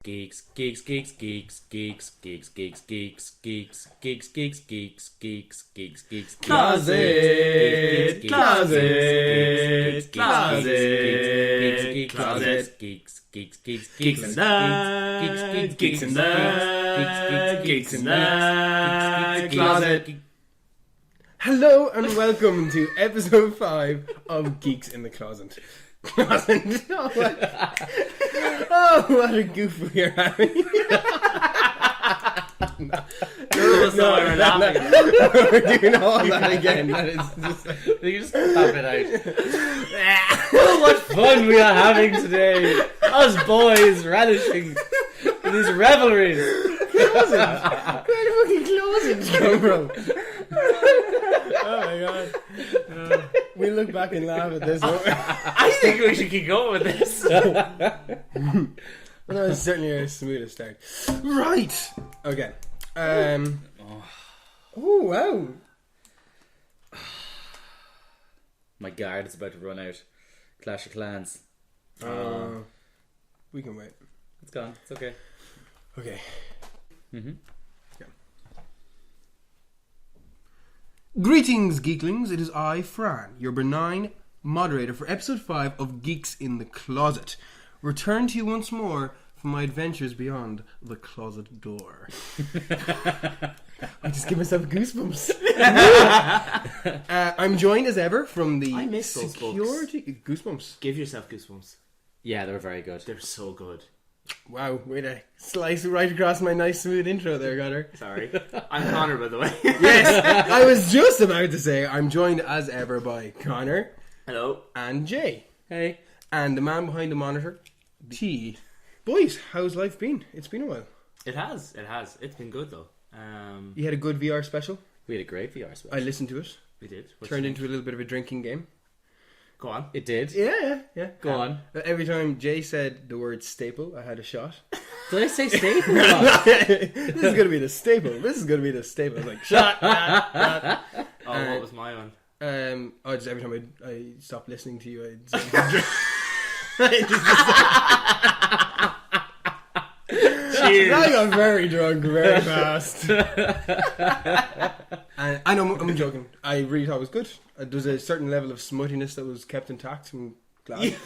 Geeks, geeks, geeks, geeks, geeks, geeks, geeks, geeks, geeks, geeks, geeks, geeks, geeks, geeks, geeks, Closet, closet, closet, closet, geeks, geeks, geeks, geeks in the, geeks in the, geeks in the closet. Hello and welcome to episode 5 of Geeks in the Closet. Oh, what a goof we are having. We're laughing. We're doing all that again. That is just... You just pop it out. Oh, what fun we are having today. Us boys relishing in these revelries. Closet. Where the fucking closets come from? Oh my god. We look back and laugh at this one. I think we should keep going with this. Well, that was certainly a smooth start. Right. Okay. Oh wow. My guard is about to run out. Clash of Clans. We can wait. It's gone. It's okay. Okay. Mm-hmm. Greetings, Geeklings. It is I, Fran, your benign moderator for episode 5 of Geeks in the Closet. Return to you once more from my adventures beyond the closet door. I just give myself goosebumps. I'm joined as ever from the I miss those security goosebumps. Give yourself goosebumps. Yeah, they were very good. They're so good. Wow, way to slice right across my nice smooth intro there, Conor. Sorry. I'm Conor, by the way. Yes, I was just about to say I'm joined as ever by Conor. Hello. And Jay. Hey. And the man behind the monitor, T. Boys, how's life been? It's been a while. It has. It's been good, though. You had a good VR special? We had a great VR special. I listened to it. We did. Turned into a little bit of a drinking game. Go on. It did. Yeah. Go on. Every time Jay said the word staple, I had a shot. Did I say staple? This is going to be the staple. I was like, shot. What was my one? Just every time I stopped listening to you, I'd Cheers. I got very drunk very fast. And I know I'm joking. I really thought it was good. There's a certain level of smuttiness that was kept intact. I'm glad.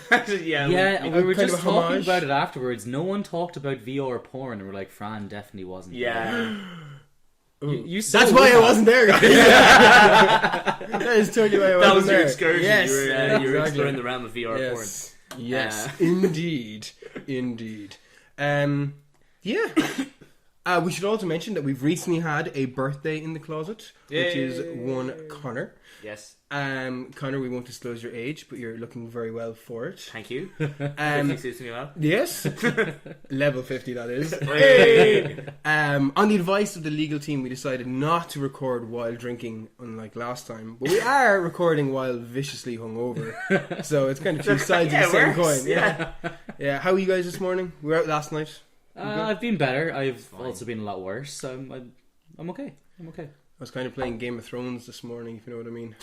Yeah, we were kind just of a talking homage. about it afterwards. No one talked about VR porn, and we're like, Fran definitely wasn't. Yeah. You That's why I wasn't there, guys. That is totally why I wasn't That was there. your excursion. Yes, You were exactly. exploring the realm of VR porn. Yes, indeed. Yeah. We should also mention that we've recently had a birthday in the closet, which is one Conor. Yes. Conor, we won't disclose your age, but you're looking very well for it. Thank you. 50 suits me well. Yes. Level 50, that is. Hey. On the advice of the legal team, we decided not to record while drinking, unlike last time. But we are recording while viciously hungover. So it's kind of two sides of the same coin. Yeah. How are you guys this morning? We were out last night. I've been better. I've also been a lot worse. So I'm okay. I was kind of playing Game of Thrones this morning, if you know what I mean.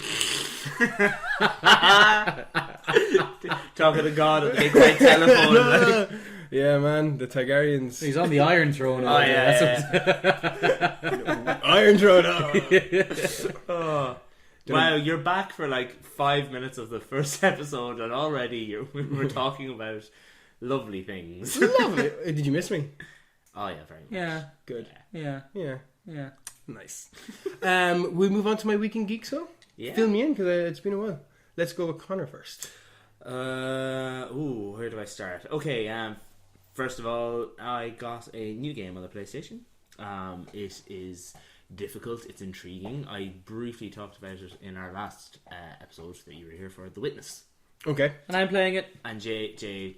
Talking to God on the big white telephone. Yeah, man, the Targaryens. He's on the Iron Throne. Oh, yeah. Iron Throne. Oh. Wow, you're back for like 5 minutes of the first episode, and already we're talking about lovely things. Lovely. Did you miss me? Oh yeah, very much. Yeah. Good. Yeah. Yeah. Nice. We move on to my week in Geeks, though. Yeah. Fill me in, because it's been a while. Let's go with Conor first. Where do I start? Okay, first of all, I got a new game on the PlayStation. It is difficult, it's intriguing. I briefly talked about it in our last episode that you were here for, The Witness. Okay. And I'm playing it. And Jay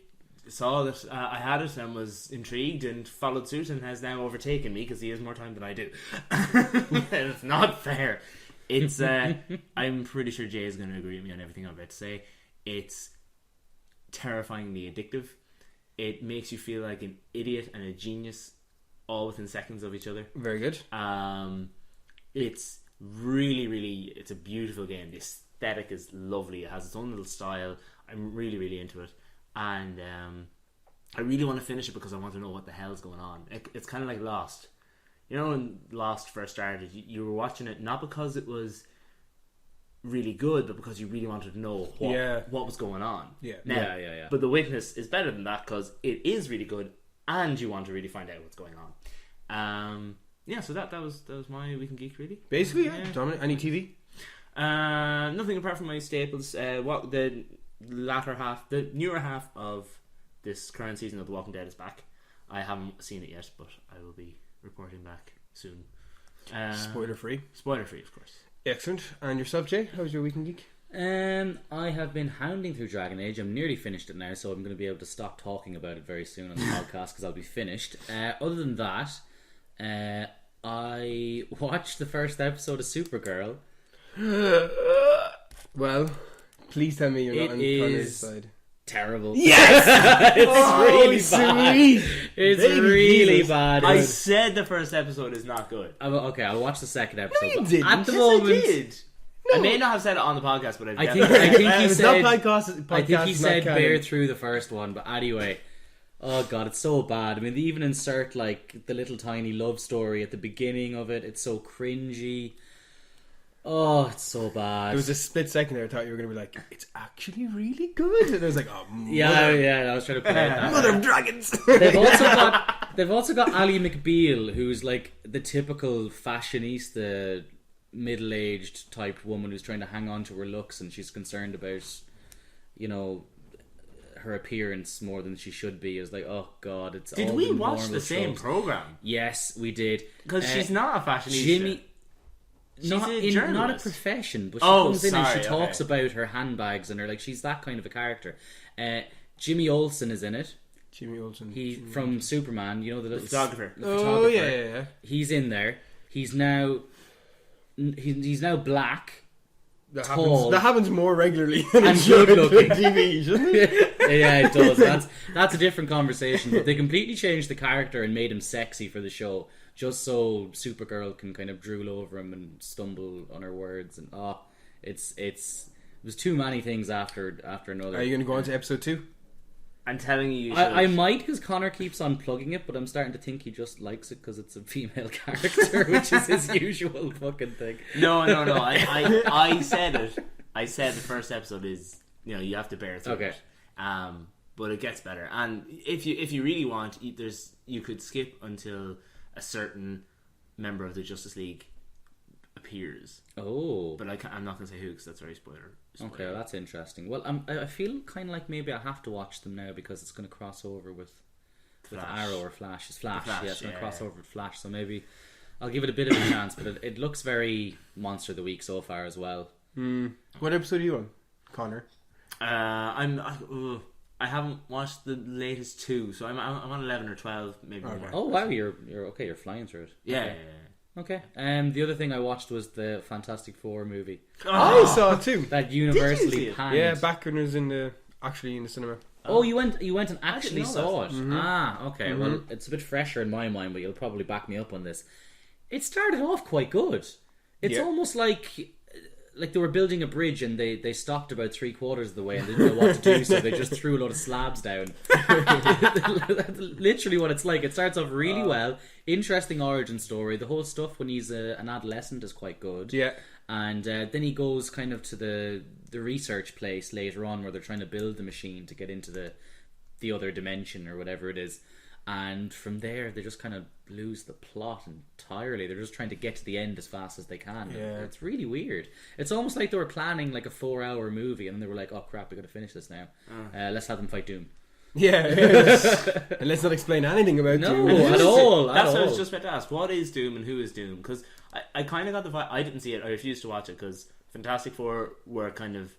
saw that I had it and was intrigued and followed suit and has now overtaken me because he has more time than I do. It's not fair. It's I'm pretty sure Jay is going to agree with me on everything I'm about to say. It's terrifyingly addictive. It makes you feel like an idiot and a genius all within seconds of each other. Very good. It's really it's a beautiful game. The aesthetic is lovely. It has its own little style. I'm really into it. And I really want to finish it because I want to know what the hell's going on. It's kind of like Lost. You know, when Lost first started, you were watching it not because it was really good, but because you really wanted to know what was going on. Yeah. Now, Yeah. But The Witness is better than that because it is really good, and you want to really find out what's going on. So that was my Week in Geek, really. Basically, yeah. Dominic, any TV? Nothing apart from my staples. What the newer half of this current season of The Walking Dead is back. I haven't seen it yet, but I will be reporting back soon. Spoiler free, of course. Excellent. And yourself, Jay? How's your Week in Geek? I have been hounding through Dragon Age. I'm nearly finished it now, so I'm going to be able to stop talking about it very soon on the podcast because I'll be finished. Other than that, I watched the first episode of Supergirl. Well, please tell me you're not on Connor's side. Terrible. Yes! It's really bad. Sweet. It's Baby really Jesus. bad. I said the first episode is not good. Okay, I'll watch the second episode. you but didn't. At the Yes, moment, I did. I may not have said it on the podcast, but I think he It's said. not podcast. I think he it's said not bear canon. through the first one, but anyway. Oh god, it's so bad. I mean, they even insert like the little tiny love story at the beginning of it. It's so cringy. Oh, it's so bad. There was a split second there I thought you were going to be like, it's actually really good. And I was like, oh, yeah, I was trying to play it that Mother way. of Dragons. They've also got Ally McBeal, who's like the typical fashionista, middle-aged type woman who's trying to hang on to her looks, and she's concerned about, you know, her appearance more than she should be. It's like, oh god, it's Did all we the watch normal the same tropes. program? Yes, we did. Because she's not a fashionista. Jimmy. She's Not a in journalist. not a profession, but she Oh, comes in and sorry, she talks okay. about her handbags and her like she's that kind of a character. Jimmy Olsen is in it. Jimmy Olsen. He from Superman, you know the little photographer. the Oh, photographer. yeah. He's in there. He's now black. That happens more regularly than And it should good looking. on TV, shouldn't it? Yeah, it does. That's a different conversation. But they completely changed the character and made him sexy for the show, just so Supergirl can kind of drool over him and stumble on her words. And there's too many things after another. Are you going to go on to episode 2? I'm telling you, I might, because Conor keeps on plugging it, but I'm starting to think he just likes it because it's a female character, which is his usual fucking thing. No. I said it. I said the first episode is, you have to bear through Okay. it. But it gets better. And if you really want, you could skip until a certain member of the Justice League appears. Oh. But I'm not going to say who, because that's very spoiler. Okay, well, that's interesting. Well, I feel kind of like maybe I have to watch them now because it's going to cross over with Flash. Arrow or Flash. It's Flash. Flash, Yeah, it's going to yeah. cross over with Flash. So maybe I'll give it a bit of a chance. But it looks very Monster of the Week so far as well. What episode are you on, Connor? I haven't watched the latest 2, so I'm on 11 or 12, maybe more. Oh wow, you're okay. You're flying through it. Yeah. Okay. The other thing I watched was the Fantastic Four movie I saw it too. that see universally it? panned. Yeah, back when it was actually in the cinema. Oh, you went and actually know saw that. it. Ah, okay. Well, it's a bit fresher in my mind, but you'll probably back me up on this. It started off quite good. It's Yeah. almost like they were building a bridge and they stopped about 3/4 of the way and didn't know what to do, so they just threw a lot of slabs down. That's literally what it's like. It starts off really well, interesting origin story. The whole stuff when he's an adolescent is quite good. Yeah. And then he goes kind of to the research place later on where they're trying to build the machine to get into the other dimension or whatever it is. And from there, they just kind of lose the plot entirely. They're just trying to get to the end as fast as they can. Yeah. It's really weird. It's almost like they were planning like a 4-hour movie and they were like, oh crap, we got to finish this now. Let's have them fight Doom. Yeah. And let's not explain anything about No, Doom. at all. That's what I all. was just about to ask. What is Doom and who is Doom? Because I kind of got the vibe. I didn't see it. I refused to watch it because Fantastic Four were kind of...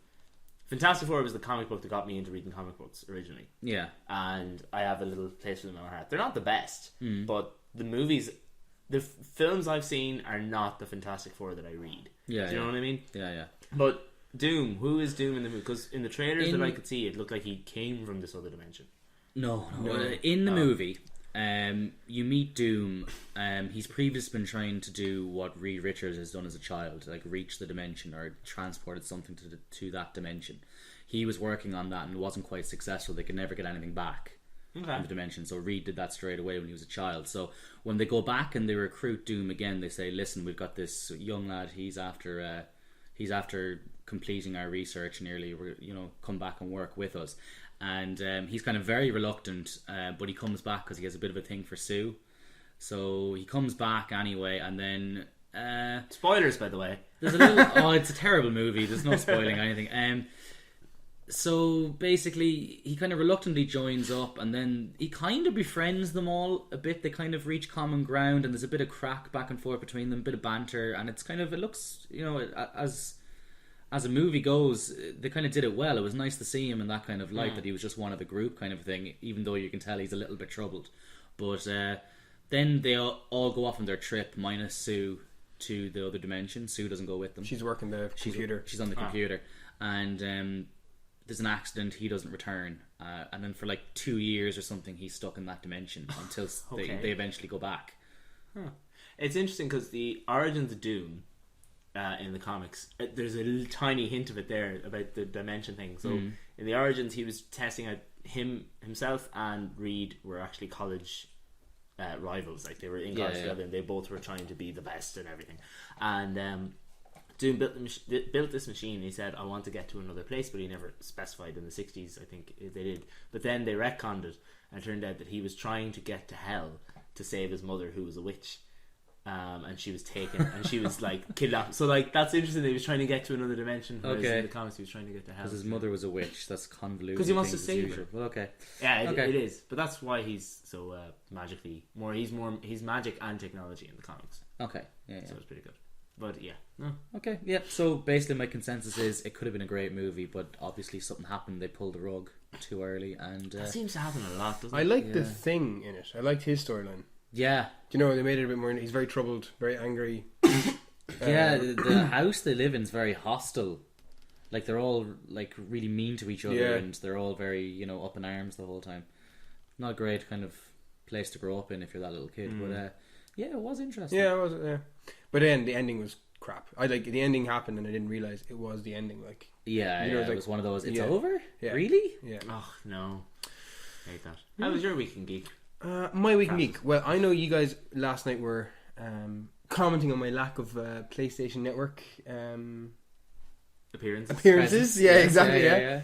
Fantastic Four was the comic book that got me into reading comic books originally. Yeah. And I have a little place for them in my heart. They're not the best, but the movies... The films I've seen are not the Fantastic Four that I read. Yeah. Do you know what I mean? Yeah. But Doom, who is Doom in the movie? Because in the trailers that I could see, it looked like he came from this other dimension. No. In the movie, you meet Doom. He's previously been trying to do what Reed Richards has done as a child, like reach the dimension or transported something to that dimension. He was working on that and wasn't quite successful. They could never get anything back. in the dimension. So Reed did that straight away when he was a child. So when they go back and they recruit Doom again, they say, "Listen, we've got this young lad. He's after completing our research nearly. Come back and work with us." And he's kind of very reluctant, but he comes back because he has a bit of a thing for Sue. So he comes back anyway, and then spoilers, by the way. There's a little. It's a terrible movie. There's no spoiling anything. So basically, he kind of reluctantly joins up, and then he kind of befriends them all a bit. They kind of reach common ground, and there's a bit of crack back and forth between them, a bit of banter, and it looks, as a movie goes, they kind of did it well. It was nice to see him in that kind of light, that he was just one of the group kind of thing, even though you can tell he's a little bit troubled. But then they all go off on their trip, minus Sue, to the other dimension. Sue doesn't go with them. She's working the computer. She's on the computer. And there's an accident, he doesn't return. And then for like 2 years or something, he's stuck in that dimension until they eventually go back. Huh. It's interesting because the origins of Doom in the comics, there's a tiny hint of it there about the dimension thing. So in the origins, he was testing out himself and Reed were actually college rivals. Like they were in college together, and they both were trying to be the best and everything. And Doom built this machine. He said, "I want to get to another place," but he never specified. In the 60s, I think they did. But then they retconned it, and it turned out that he was trying to get to hell to save his mother, who was a witch. And she was taken, and she was like kidnapped. So like that's interesting. That he was trying to get to another dimension. Whereas in the comics, he was trying to get to hell Because his mother was a witch. That's convoluted. Because he wants to save her. Well, okay. Yeah, it is. But that's why he's so magically more. He's magic and technology in the comics. Okay. Yeah. So it's pretty good. But yeah, no. Okay. Yeah. So basically, my consensus is it could have been a great movie, but obviously something happened. They pulled the rug too early, and that seems to happen a lot. Doesn't it? I like the Thing in it. I liked his storyline. Yeah. Do you know, they made it a bit more... He's very troubled, very angry. Yeah, the house they live in is very hostile. Like, they're all, like, really mean to each other, and they're all very, up in arms the whole time. Not a great kind of place to grow up in if you're that little kid, but, yeah, it was interesting. Yeah, it was, yeah. But then the ending was crap. The ending happened and I didn't realise it was the ending, like... Yeah, it was one of those, it's over? Yeah. Really? Yeah. Oh, no. I hate that. How was your week in Geek? My week in Geek. Well, I know you guys last night were commenting on my lack of PlayStation Network appearances. Yeah, exactly. Yeah.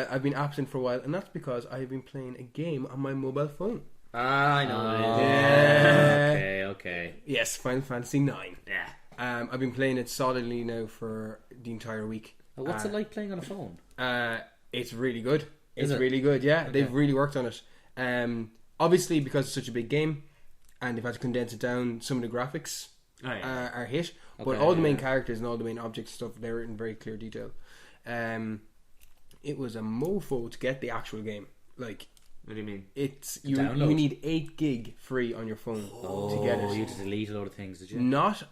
I've been absent for a while, and that's because I've been playing a game on my mobile phone. I know what it is. Yeah. Okay. Yes, Final Fantasy 9. Yeah. I've been playing it solidly now for the entire week. What's it like playing on a phone? It's really good. Is it? Really good. Yeah, Okay. They've really worked on it. Obviously, because it's such a big game, and they've had to condense it down, some of the graphics are hit, but all the main characters and all the main objects and stuff, they're in very clear detail. It was a mofo to get the actual game. Like, what do you mean? It's you need 8 gig free on your phone to get it. You had to delete a lot of things, did you? Not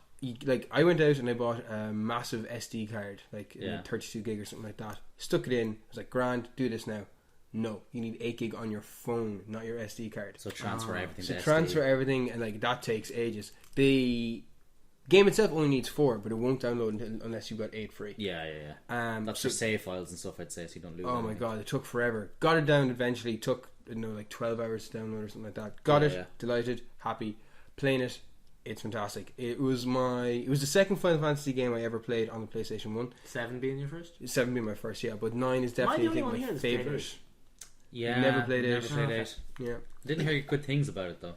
like I went out and I bought a massive SD card, like 32 gig or something like that. Stuck it in. I was like, grand, do this now. No, you need 8 gig on your phone, not your SD card. So transfer everything to SD. Transfer everything, and like that takes ages. The game itself only needs 4, but it won't download unless you've got 8 free. Yeah. That's for save files and stuff, I'd say, so you don't lose Oh anything. my god, it took forever. Got it down eventually, took like 12 hours to download or something like that. Got it, delighted, happy, playing it. It's fantastic. It was the second Final Fantasy game I ever played on the PlayStation 1. 7 being your first? 7 being my first, yeah, but 9 is definitely I think my favourite. Yeah, never played 8. Yeah, didn't hear good things about it though.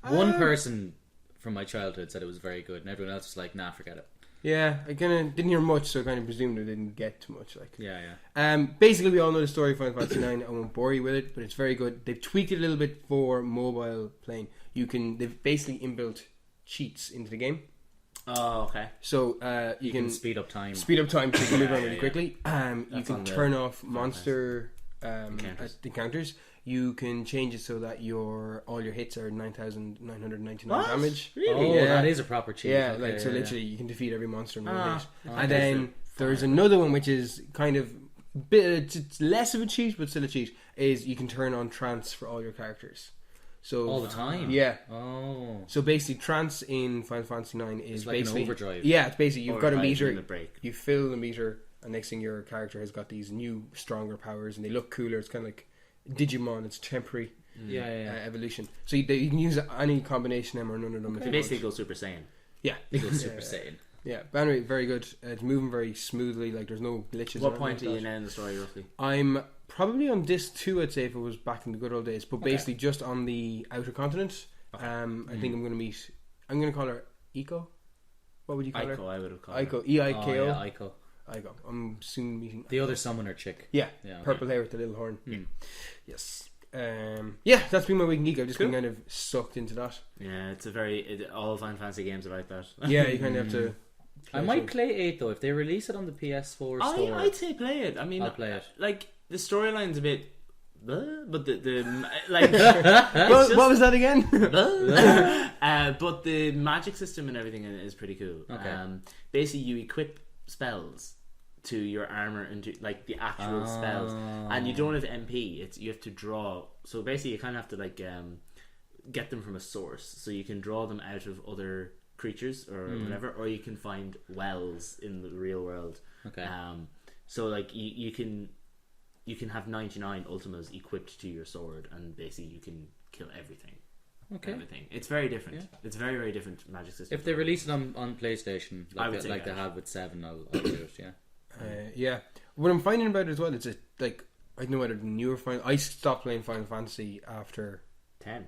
One person from my childhood said it was very good, and everyone else was like, "Nah, forget it." Yeah, I kind of didn't hear much, so I kind of presumed I didn't get too much. Like, yeah. Basically, we all know the story of Final Fantasy 9. I won't bore you with it, but it's very good. They've tweaked it a little bit for mobile playing. They've basically inbuilt cheats into the game. Oh, okay. So you can speed up time. So you can move around really quickly. You can turn off monster encounters. You can change it so that all your hits are 9,999 damage. Really? Oh, that is a proper cheat. Yeah, okay, literally you can defeat every monster in one hit. And then there's another one which is kind of it's less of a cheat, but still a cheat. Is you can turn on trance for all your characters. So all the time. Yeah. Oh. So basically, trance in Final Fantasy 9 is like basically an overdrive. Yeah, it's basically you've got a meter. You fill the meter, and next thing your character has got these new, stronger powers, and they look cooler. It's kind of like Digimon. It's temporary. evolution. So you can use any combination of them or none of them. If They you basically want. go Super Saiyan. Yeah, They go Super Saiyan. Yeah, but anyway, very good. It's moving very smoothly. Like there's no glitches. What or point are anything you like now in the story, roughly? that. I'm probably on disc 2. I'd say if it was back in the good old days, but basically just on the outer continent. Okay. I think I'm going to meet. I'm going to call her Eiko. What would you call her? Aiko, I would have called Eiko. her. E-I-K-O. Oh, yeah, Ico. Eiko. I'm soon meeting The other summoner chick. Yeah, Yeah, purple hair with the little horn. Mm. Yes. That's been my week in geek. I've just been kind of sucked into that. Yeah, it's all Final Fantasy games are like that. Yeah, you kind of have to. I might play 8 though if they release it on the PS4 store. I'd say play it. I mean, I'll play it. Like the storyline's a bit, but the like. What was that again? But the magic system and everything in it is pretty cool. Okay. Basically, you equip spells to your armor and to, like the actual spells, and you don't have MP. You have to draw. So basically, you kind of have to like get them from a source. So you can draw them out of other creatures or whatever, or you can find wells in the real world. Okay. So like you can have 99 ultimas equipped to your sword, and basically you can kill everything. Okay. Everything. It's very different. Yeah. It's very, very different magic system. If they release it on PlayStation, I would say like they yes. have with 7, I'll do it. Yeah. Yeah. What I'm finding about it as well, it's like I don't know whether the newer Final. I stopped playing Final Fantasy after 10.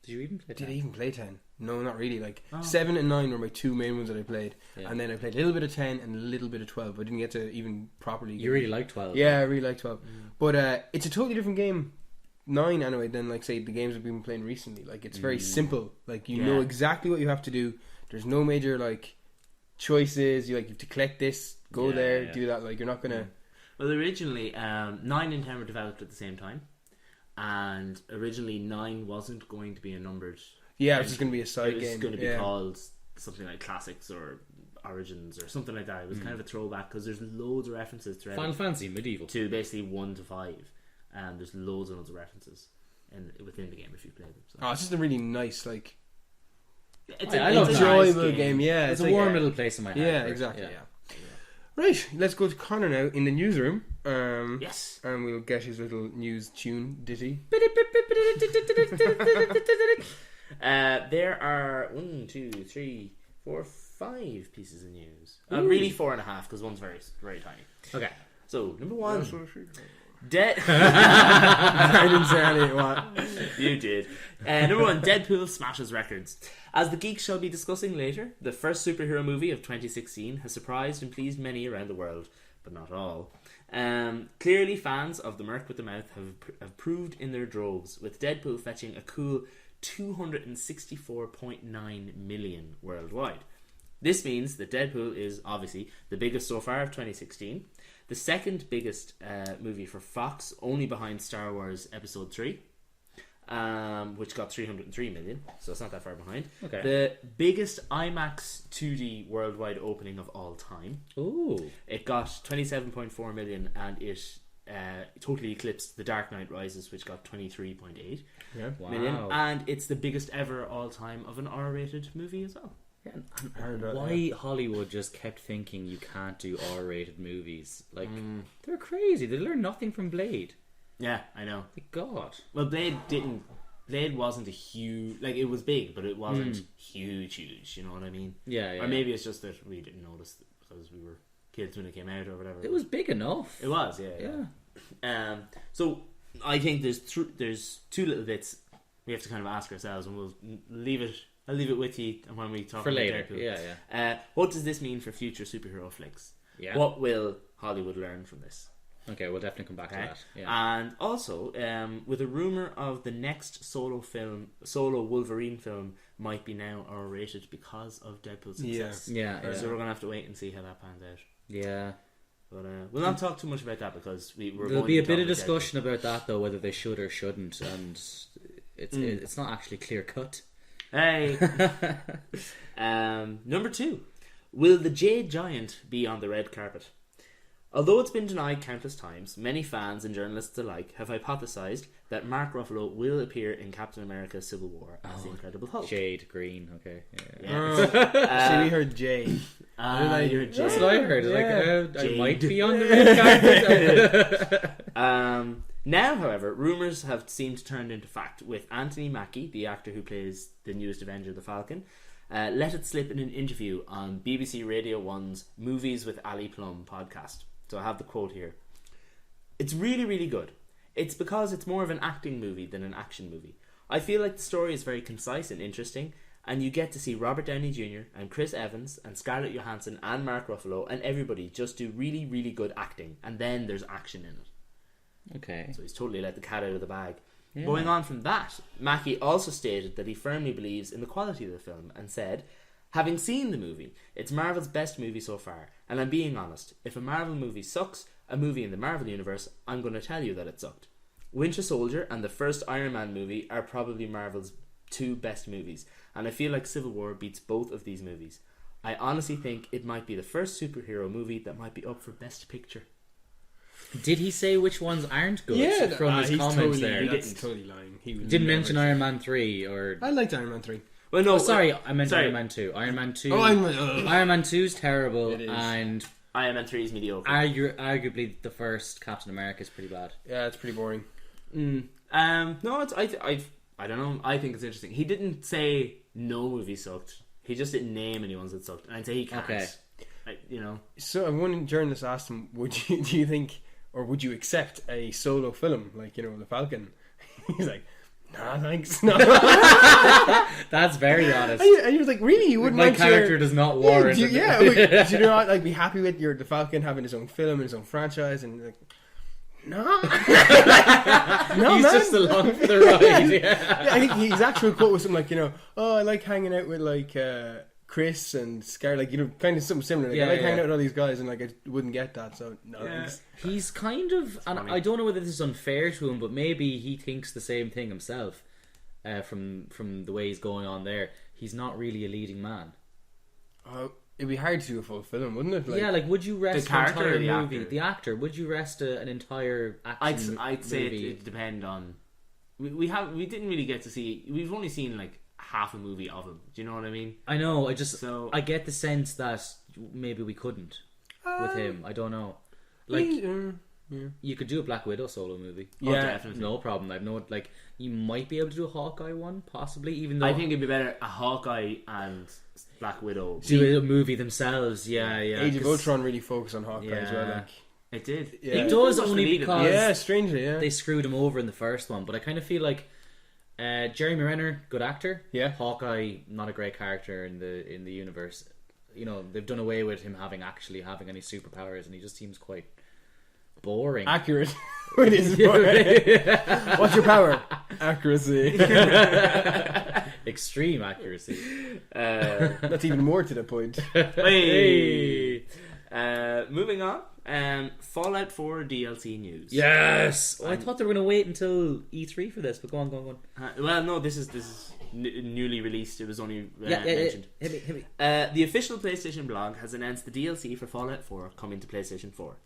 Did you even play? Did I even play 10? No, not really. Like Oh. 7 and 9 were my two main ones that I played, Yeah. and then I played a little bit of 10 and a little bit of 12. I didn't get to even properly. You really like 12? Yeah, I really like 12, but it's a totally different game. 9 anyway than like say the games I've been playing recently. Like it's very simple. Like you know exactly what you have to do. There's no major like choices. You have to collect this, go there, do that. Like you're not gonna. Well, originally 9 and 10 were developed at the same time, and originally 9 wasn't going to be a numbered. Yeah, it's just gonna be a side It was game. going to be called something like Classics or Origins or something like that. It was kind of a throwback because there's loads of references to Final Fantasy Medieval. to basically 1 to 5, and there's loads and loads of references within the game if you play them. So. Oh, it's just a really nice like I love a that. nice enjoyable game. Yeah, It's a like, warm little place in my heart. Yeah, for it. exactly. Yeah. Right, let's go to Conor now in the newsroom. Yes. And we'll get his little news tune ditty. There are 1, 2, 3, 4, 5 pieces of news. Really 4.5 because one's very, very tiny. Okay, so number 1. I didn't say anything. What? You did. Number 1, Deadpool smashes records. As the Geeks shall be discussing later, the first superhero movie of 2016 has surprised and pleased many around the world, but not all. Clearly, fans of the Merc with the Mouth have proved in their droves, with Deadpool fetching a cool 264.9 million worldwide. This means that Deadpool is obviously the biggest so far of 2016, the second biggest movie for Fox, only behind Star Wars Episode 3, which got 303 million, so it's not that far behind. Okay. The biggest IMAX 2D worldwide opening of all time. Ooh. It got 27.4 million, and it totally eclipsed The Dark Knight Rises, which got 23.8 million, Wow. and it's the biggest ever all time of an R-rated movie as well. Why Hollywood just kept thinking you can't do R-rated movies? Like they're crazy. They learn nothing from Blade. Yeah, I know. Like, God. Well, Blade wasn't a huge, like it was big, but it wasn't huge. You know what I mean? Yeah. Or maybe it's just that we didn't notice because we were kids when it came out or whatever. It was big enough. It was, yeah. So I think there's two little bits we have to kind of ask ourselves, and I'll leave it with you when we talk For about later. Deadpool. Yeah. What does this mean for future superhero flicks? Yeah. What will Hollywood learn from this? Okay, we'll definitely come back to that. Yeah. And also, with a rumor of the next solo Wolverine film might be now R-rated because of Deadpool's success. Yeah. So we're gonna have to wait and see how that pans out. Yeah. But we'll not talk too much about that because There'll be a bit of discussion about that though, whether they should or shouldn't, and it's not actually clear cut. Hey. Number 2. Will the Jade Giant be on the red carpet? Although it's been denied countless times, many fans and journalists alike have hypothesized that Mark Ruffalo will appear in Captain America Civil War as the Incredible Hulk. Shade green. Okay. See, we heard Jay. You heard That's Jade. what I heard. Yeah. Like I might be on the red carpet. Now, however, rumours have seemed to turn into fact, with Anthony Mackie, the actor who plays the newest Avenger, the Falcon, let it slip in an interview on BBC Radio 1's Movies with Ali Plum podcast. So I have the quote here. "It's really, really good. It's because it's more of an acting movie than an action movie. I feel like the story is very concise and interesting, and you get to see Robert Downey Jr. and Chris Evans and Scarlett Johansson and Mark Ruffalo and everybody just do really, really good acting, and then there's action in it." Okay. So he's totally let the cat out of the bag. Yeah. Going on from that, Mackie also stated that he firmly believes in the quality of the film and said, "Having seen the movie, it's Marvel's best movie so far, and I'm being honest, if a Marvel movie sucks, a movie in the Marvel universe, I'm going to tell you that it sucked. Winter Soldier and the first Iron Man movie are probably Marvel's 2 best movies, and I feel like Civil War beats both of these movies. I honestly think it might be the first superhero movie that might be up for Best Picture." Did he say which ones aren't good? Yeah, from his he's comments totally, there. That's totally lying. He would Didn't never mention say- Iron Man 3 or... I liked Iron Man 3. Well, no, Oh, sorry, I meant sorry. Iron Man 2. Iron Man 2... Oh, Iron Man 2 is terrible, It is. and Iron Man 3 is mediocre. arguably the first Captain America is pretty bad. Yeah, it's pretty boring. No, it's I don't know. I think it's interesting. He didn't say no movie sucked. He just didn't name any ones that sucked. And I'd say he can't. Okay. You know. So one journalist asked him, do you think, or would you accept a solo film, like, the Falcon? He's like, nah, thanks. No. That's very honest. And he was like, really? You wouldn't My want character does not warrant it. would you not like be happy with the Falcon having his own film and his own franchise? And like, no. No, He's man. just along for the ride. Yeah. Yeah, I think his actual quote was something like, oh, I like hanging out with like Chris and Scar, like, kind of something similar. Like, I like hanging out with all these guys, and like I wouldn't get that. So no, thanks. He's kind of, and funny. I don't know whether this is unfair to him, but maybe he thinks the same thing himself. From the way he's going on there, he's not really a leading man. It'd be hard to do a full film, wouldn't it? Like, would you rest The character an or entire the movie? actor? The actor. Would you rest an entire action I'd say movie? it depend on. We didn't really get to see. We've only seen like half a movie of him. Do you know what I mean? I know. I get the sense that maybe we couldn't with him. I don't know. Like, you could do a Black Widow solo movie. Yeah, definitely. No problem. I've no like. You might be able to do a Hawkeye one, possibly. Even though I think it'd be better a Hawkeye and Black Widow. do a movie themselves. Yeah. Age of Ultron really focused on Hawkeye as well. Yeah. Like, It did. Yeah. It does Much only needed. because yeah, strangely, yeah. they screwed him over in the first one. But I kind of feel like Jeremy Renner, good actor. Yeah. Hawkeye, not a great character in the universe. They've done away with him having any superpowers, and he just seems quite boring. Accurate. With his What's your power? Accuracy. Extreme accuracy. That's even more to the point. Hey. Moving on. Fallout 4 DLC news. Yes. I thought they were going to wait until E3 for this, but go on. Well, no, this is newly released. It was only mentioned. Hit me. The official PlayStation blog has announced the DLC for Fallout 4 coming to PlayStation 4.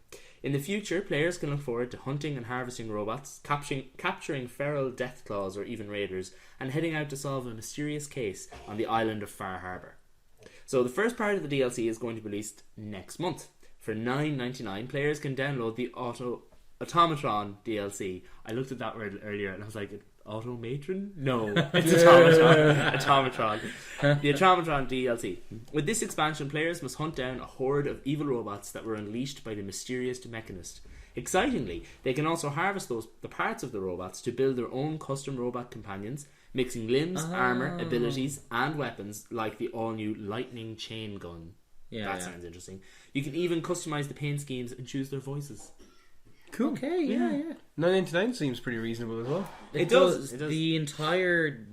In the future, players can look forward to hunting and harvesting robots, capturing feral deathclaws or even raiders, and heading out to solve a mysterious case on the island of Far Harbor. So the first part of the DLC is going to be released next month. For $9.99, players can download the Automatron DLC. I looked at that word earlier and I was like, Automatron? No, it's Automatron. The Automatron DLC. With this expansion, players must hunt down a horde of evil robots that were unleashed by the mysterious Mechanist. Excitingly, they can also harvest the parts of the robots to build their own custom robot companions, mixing limbs, armour, abilities, and weapons like the all-new lightning chain gun. That sounds interesting. You can even customise the paint schemes and choose their voices. Cool. Okay, yeah. $9.99 seems pretty reasonable as well. It does. The entire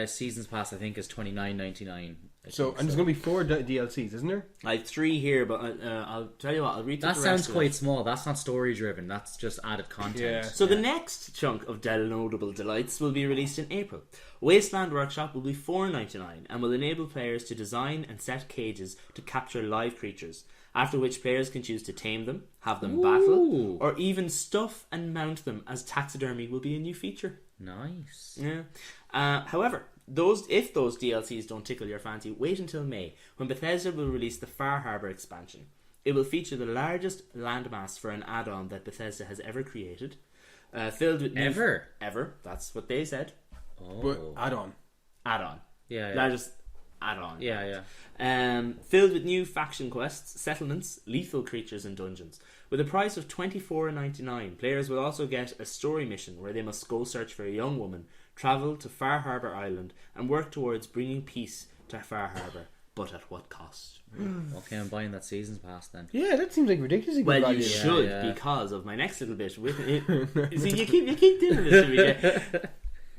season's pass, I think, is $29.99. So, and there's going to be 4 DLCs, isn't there? I have 3 here, but I'll tell you what, I'll read through That the sounds rest quite of it. small. That's not story driven. That's just added content. Yeah. So the next chunk of downloadable delights will be released in April. Wasteland Workshop will be $4.99 and will enable players to design and set cages to capture live creatures, after which players can choose to tame them, have them battle, or even stuff and mount them, as taxidermy will be a new feature. Nice. Yeah. However, if those DLCs don't tickle your fancy, wait until May, when Bethesda will release the Far Harbor expansion. It will feature the largest landmass for an add-on that Bethesda has ever created, Filled with new Ever? That's what they said. Oh. But add-on. Add-on. Yeah. Not just add-on. Yeah. Filled with new faction quests, settlements, lethal creatures, and dungeons. With a price of $24.99, players will also get a story mission where they must go search for a young woman, travel to Far Harbor Island, and work towards bringing peace to Far Harbor. But at what cost? Okay, I'm buying that season's pass then. Yeah, that seems like ridiculously good Well, value. you should, Yeah. because of my next little bit. With it. See, you keep doing this to me.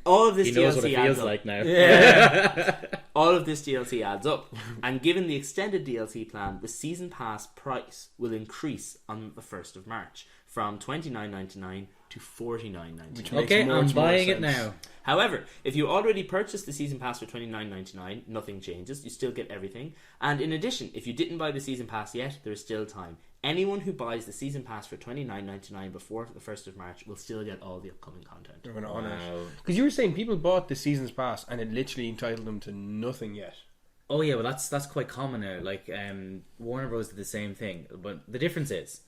All of this He knows DLC what it adds feels up. like now. Yeah. All of this DLC adds up, and given the extended DLC plan, the season pass price will increase on the 1st of March from $29.99 to $49.99. Okay, Makes I'm much more buying it sense. now. However, if you already purchased the season pass for $29.99, nothing changes. You still get everything. And in addition, if you didn't buy the season pass yet, there's still time. Anyone who buys the season pass for $29.99 before the 1st of March will still get all the upcoming content. They're going to honour Wow. it. Because you were saying people bought the season's pass and it literally entitled them to nothing yet. Oh yeah, well that's quite common now. Like Warner Bros did the same thing, but the difference is,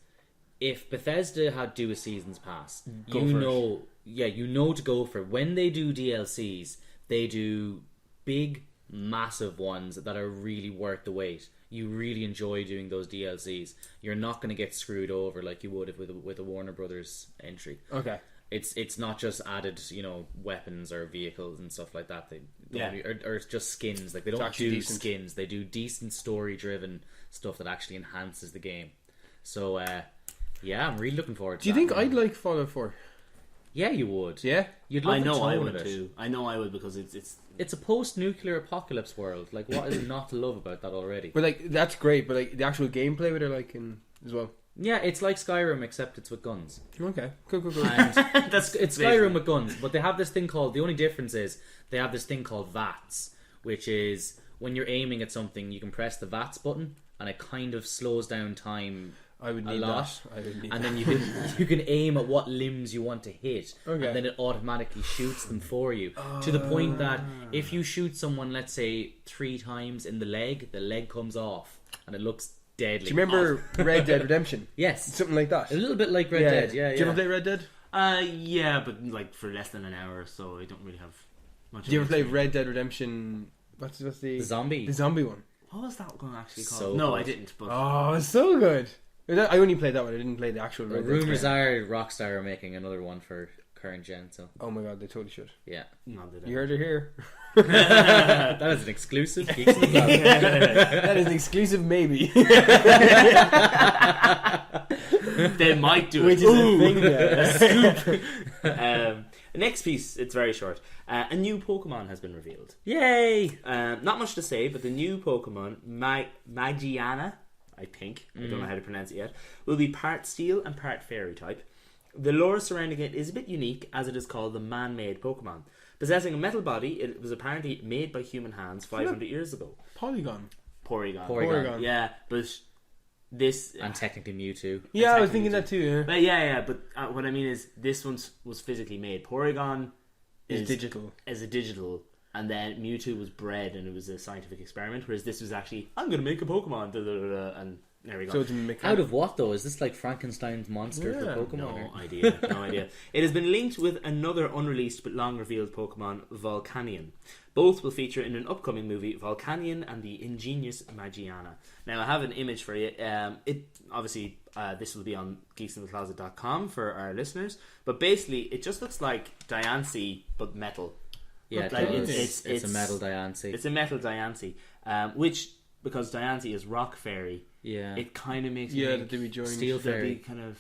if Bethesda had do a season's pass, Go you for it. know, you know to go for it. When they do DLCs, they do big, massive ones that are really worth the wait. You really enjoy doing those DLCs. You're not going to get screwed over like you would if with a Warner Brothers entry. Okay. It's not just added, weapons or vehicles and stuff like that. They Yeah. or just skins. Like they don't actually do decent. skins. They do decent story-driven stuff that actually enhances the game. So yeah, I'm really looking forward to Do you that think now. I'd like Fallout 4? Yeah, you would. Yeah? You'd love I know the I tone would of it. too. I know I would, because it's It's a post-nuclear apocalypse world. Like, what is not to love about that already? But like, that's great, but like the actual gameplay with it, like, as well. Yeah, it's like Skyrim, except it's with guns. Okay. Cool. And that's it's Skyrim with guns, but they have this thing called, the only difference is they have this thing called VATS, which is when you're aiming at something, you can press the VATS button and it kind of slows down time I would a need lot. that. I would need And that. then you can aim at what limbs you want to hit, Okay. and then it automatically shoots them for you, to the point that if you shoot someone, let's say 3 times in the leg comes off and it looks deadly. Do you remember Red Dead Redemption? Yes, Something like that. a little bit like Red Dead. Yeah, Did you ever play Red Dead? yeah, but like for less than an hour, so I don't really have much. Did you of ever play experience. Red Dead Redemption? What's the The zombie. The zombie one. What was that one actually called? So no, good. I didn't. But Oh, it's so good. I only played that one. I didn't play the actual Well, Red Dead. rumors are Rockstar are making another one for current gen. So Oh my god, they totally should. yeah, no, did You heard it here. that is an exclusive. Geeks in the Cloud. That is an exclusive maybe. They might do it. Which is a thing there. The next piece, it's very short. A new Pokemon has been revealed. Yay! Not much to say, but the new Pokemon, Magiana, I think, I don't know how to pronounce it yet, will be part steel and part fairy type. The lore surrounding it is a bit unique, as it is called the man-made Pokemon. Possessing a metal body, it was apparently made by human hands 500 years ago. Polygon. Porygon. Yeah, but this... And technically Mewtwo. Yeah, I was Technically thinking that too. Yeah. But yeah, but what I mean is, this one was physically made. Porygon It's digital. as a digital, and then Mewtwo was bred, and it was a scientific experiment. Whereas this was actually, I'm going to make a Pokemon, and there we go. So it's a mechanic. Out of what though? Is this like Frankenstein's monster Yeah. for Pokemon? no idea. It has been linked with another unreleased but long revealed Pokemon, Volcanion. Both will feature in an upcoming movie, Volcanion and the Ingenious Magiana. Now I have an image for you. It obviously this will be on geeksinthecloset.com for our listeners. But basically, it just looks like Diancie but metal. Yeah, it Like, does. It's a metal Diancie. It's a metal Diancie, which, because Diancie is rock fairy, Yeah. it kind of makes me Yeah, think that they be joined. Steel they'll fairy. be kind of...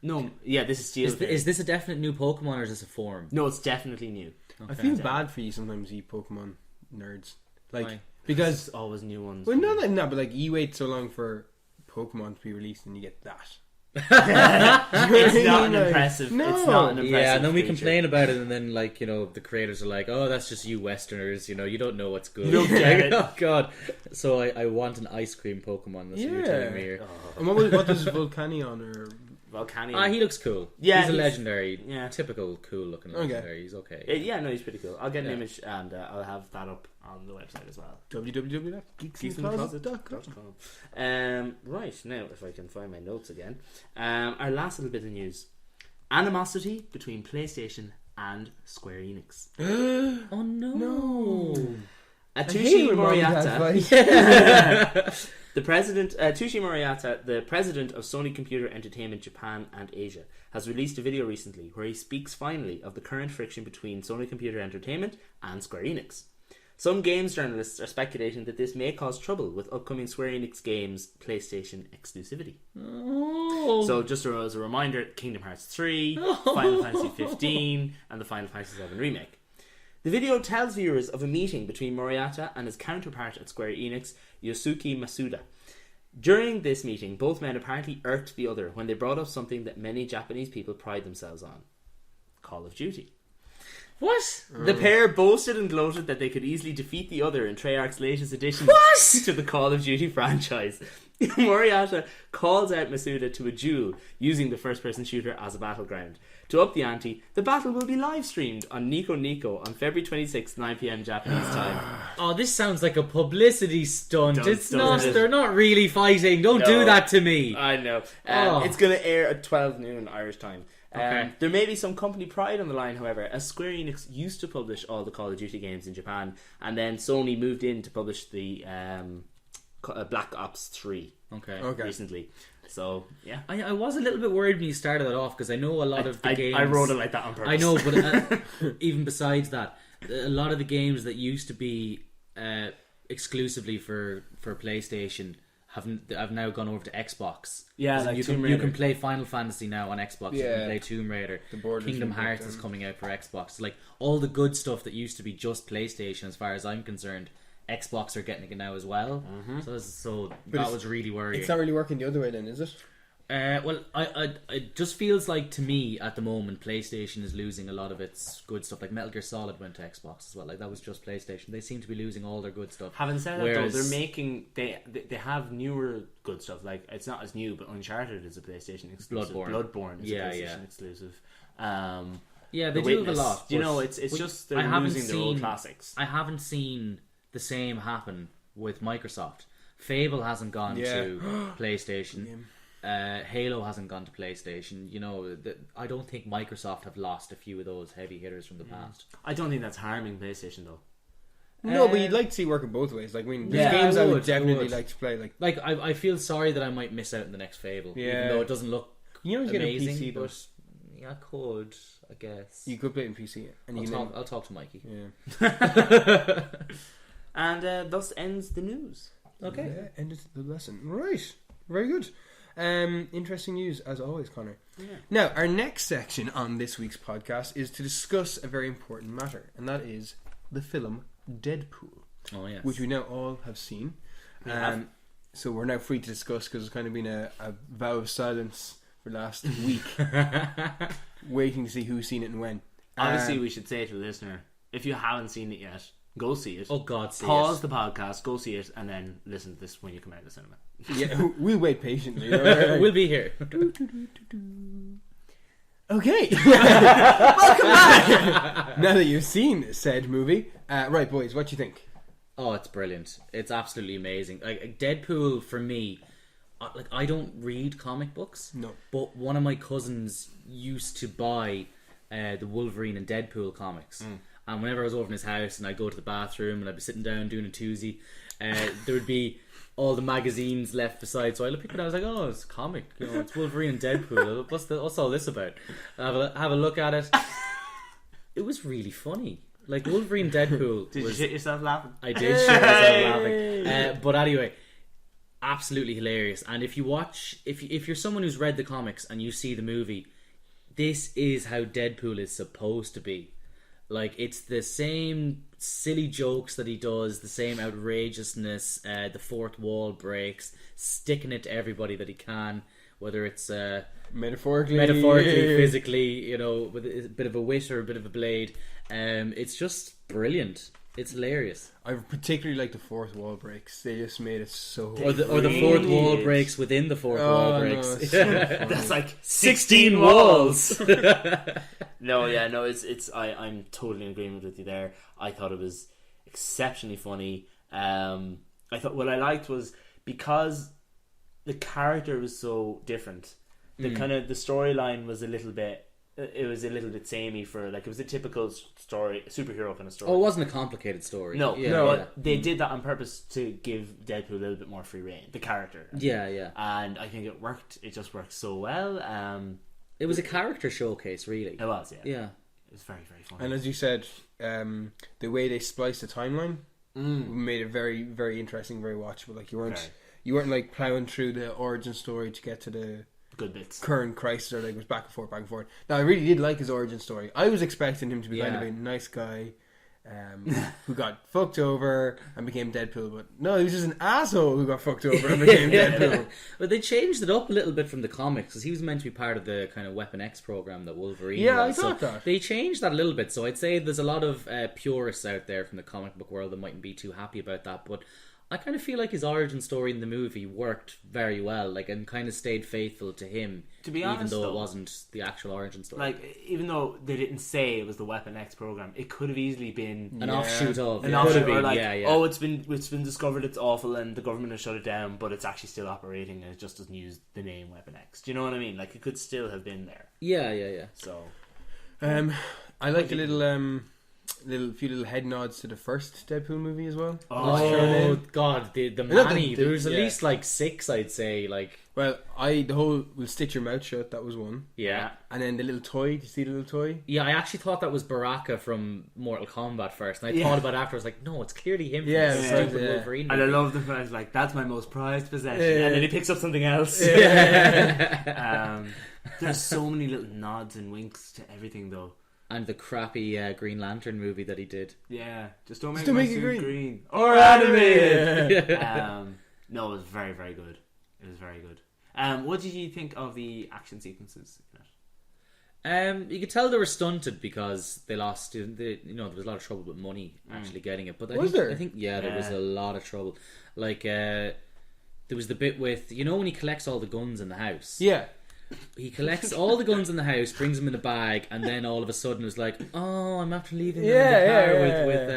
No, yeah, this is steel fairy. Is this a definite new Pokemon or is this a form? No, it's definitely new. I feel bad for you sometimes, you Pokemon nerds. Like, Why? because... There's always new ones. Well, no, but like, you wait so long for Pokemon to be released and you get that. It's not an impressive. No. It's not an impressive. Yeah, and then we creature. complain about it, and then like the creators are like, "Oh, that's just you Westerners. You don't know what's good." You don't get it. Oh God! So I want an ice cream Pokemon. That's what you're telling me here. And what does Volcanion or... Volcanion. He looks cool. Yeah, he's a he's- legendary. yeah. Typical cool looking Okay. legendary. He's okay. Yeah, no, he's pretty cool. I'll get an Yeah. image and I'll have that up on the website as well. www.geeksinthecloset.com. Right, now if I can find my notes again. Our last little bit of news. animosity between PlayStation and Square Enix. Oh no. Atushi Moriata, the president, Atushi Moriata, the president of Sony Computer Entertainment Japan and Asia, has released a video recently where he speaks finally of the current friction between Sony Computer Entertainment and Square Enix. Some games journalists are speculating that this may cause trouble with upcoming Square Enix games' PlayStation exclusivity. Oh. So, just as a reminder, Kingdom Hearts 3, Final Fantasy 15, and the Final Fantasy 7 Remake. The video tells viewers of a meeting between Moriata and his counterpart at Square Enix, Yosuke Masuda. During this meeting, both men apparently irked the other when they brought up something that many Japanese people pride themselves on: Call of Duty. What? The pair boasted and gloated that they could easily defeat the other in Treyarch's latest addition to the Call of Duty franchise. Moriata calls out Masuda to a duel using the first-person shooter as a battleground. To up the ante, the battle will be live-streamed on Nico Nico on February 26th, 9pm Japanese time. Oh, this sounds like a publicity stunt. Doesn't it? They're not really fighting. Don't do that to me. I know. Oh. It's going to air at 12 noon Irish time. Okay. There may be some company pride on the line, however, as Square Enix used to publish all the Call of Duty games in Japan, and then Sony moved in to publish the Black Ops 3 recently. So, yeah. I was a little bit worried when you started that off, because I know a lot of the games... I wrote it like that on purpose. I know, but even besides that, a lot of the games that used to be exclusively for PlayStation have now gone over to Xbox. Yeah, so like you can play Final Fantasy now on Xbox. Yeah. You can play Tomb Raider. Kingdom Hearts is coming out for Xbox. Like, all the good stuff that used to be just PlayStation, as far as I'm concerned, Xbox are getting it now as well. So that was really worrying. It's not really working the other way then, is it? Well, it just feels like, to me at the moment, PlayStation is losing a lot of its good stuff. Like Metal Gear Solid went to Xbox as well. Like, that was just PlayStation. They seem to be losing all their good stuff. Having said that, though, they're making they have newer good stuff. Like, it's not as new, but Uncharted is a PlayStation exclusive. Bloodborne is a PlayStation exclusive. Yeah, they do have a lot. You know, it's just they're losing their old classics. I haven't seen the same happen with Microsoft. Fable hasn't gone to PlayStation. Halo hasn't gone to PlayStation. You know, I don't think Microsoft have lost a few of those heavy hitters from the past. I don't think that's harming PlayStation though. No, but you'd like to see it working both ways. Like, there's games I would definitely like to play. Like I feel sorry that I might miss out in the next Fable, even though it doesn't look amazing. PC, but yeah, I could, I guess. You could play it in PC, and I'll talk to Mikey. Yeah. And thus ends the news. Okay, ended the lesson. Right, very good. Interesting news as always, Conor. Yeah. Now, our next section on this week's podcast is to discuss a very important matter, and that is the film Deadpool. Oh yes, which we now all have seen. So we're now free to discuss, because it's kind of been a vow of silence for last week, waiting to see who's seen it and when. Obviously, we should say to the listener, if you haven't seen it yet, go see it. Oh God, pause the podcast, go see it, and then listen to this when you come out of the cinema. Yeah, we'll wait patiently. We'll be here. Okay, welcome back. Now that you've seen said movie, right, boys, what do you think? Oh, it's brilliant. It's absolutely amazing. Like, Deadpool, for me, like, I don't read comic books. No. But one of my cousins used to buy the Wolverine and Deadpool comics. And whenever I was over in his house and I'd go to the bathroom and I'd be sitting down doing a toozy, there would be all the magazines left beside. So I picked it up and I was like, oh, it's a comic. You know, it's Wolverine and Deadpool. What's all this about? Have a look at it. It was really funny. Like, Wolverine Deadpool. Did you shit yourself laughing? I did shit myself laughing. But anyway, absolutely hilarious. And if you watch, if you're someone who's read the comics and you see the movie, this is how Deadpool is supposed to be. Like, it's the same silly jokes that he does, the same outrageousness, the fourth wall breaks, sticking it to everybody that he can, whether it's metaphorically, physically, you know, with a bit of a wit or a bit of a blade. It's just brilliant. It's hilarious. I particularly like the fourth wall breaks. They just made it so. Or the fourth wall breaks within the fourth wall breaks. No, that's like 16 walls. I'm totally in agreement with you there. I thought it was exceptionally funny. I thought what I liked was, because the character was so different, the kind of the storyline was a little bit it was a little bit samey for like it was a typical story, superhero kind of story. Oh, it wasn't a complicated story. No, yeah, no, yeah. they did that on purpose to give Deadpool a little bit more free reign, the character. Yeah. And I think it worked. It just worked so well. It was a character showcase, really. It was, yeah. Yeah. It was very, very fun. And as you said, the way they spliced the timeline made it very, very interesting, very watchable. Like you weren't like plowing through the origin story to get to the good bits. Current crisis, or like it was back and forth. Now I really did like his origin story. I was expecting him to be kind of a nice guy who got fucked over and became Deadpool, but no, he was just an asshole who got fucked over and became Deadpool. But they changed it up a little bit from the comics because he was meant to be part of the kind of Weapon X program that Wolverine was. I thought that. They changed that a little bit, so I'd say there's a lot of purists out there from the comic book world that mightn't be too happy about that, but I kind of feel like his origin story in the movie worked very well, like, and kind of stayed faithful to him, to be honest, even though though, it wasn't the actual origin story. Like, even though they didn't say it was the Weapon X program, it could have easily been an offshoot of, or like, oh, it's been discovered it's awful and the government has shut it down, but it's actually still operating and it just doesn't use the name Weapon X. Do you know what I mean? Like, it could still have been there. Yeah. So, I like a few little head nods to the first Deadpool movie as well. Oh god, the Manny. There was at least like 6, I'd say. Like, well, the whole "will stitch your mouth shut" that was one. Yeah, and then the little toy. Did you see the little toy? Yeah, I actually thought that was Baraka from Mortal Kombat first, and I thought about it after. I was like, no, it's clearly him. From the Wolverine movie. And I love the fact like that's my most prized possession, and then he picks up something else. There's so many little nods and winks to everything, though. And the crappy Green Lantern movie that he did. Yeah, just don't make it green or animated. No, it was very, very good. It was very good. What did you think of the action sequences in it? You could tell they were stunted because they lost. There was a lot of trouble with money actually getting it. But I think there was a lot of trouble. Like there was the bit with when he collects all the guns in the house. Yeah. He collects all the guns in the house, brings them in a bag, and then all of a sudden was like, "Oh, I'm after leaving them in the car with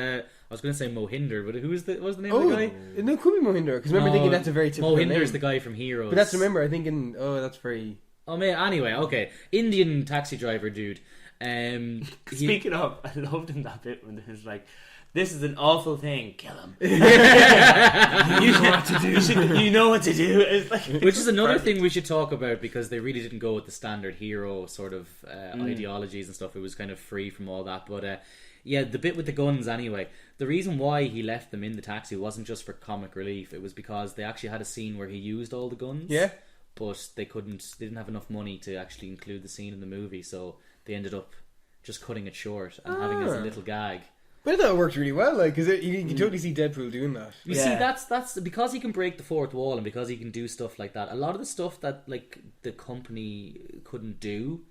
I was going to say Mohinder, but what was the name of the guy? No, it could be Mohinder because remember thinking that's a very typical name. Mohinder's the guy from Heroes. But that's thinking, that's very. Oh man, anyway, okay, Indian taxi driver dude. Speaking of, I loved in that bit when it was like, this is an awful thing. Kill him. You know what to do. You know what to do. It's like, which is another thing we should talk about because they really didn't go with the standard hero sort of ideologies and stuff. It was kind of free from all that. But the bit with the guns anyway. The reason why he left them in the taxi wasn't just for comic relief. It was because they actually had a scene where he used all the guns. Yeah. But they didn't have enough money to actually include the scene in the movie, so they ended up just cutting it short and having it as a little gag. But I thought it worked really well, like, because you can totally see Deadpool doing that. You see, that's because he can break the fourth wall and because he can do stuff like that. A lot of the stuff that like the company couldn't do,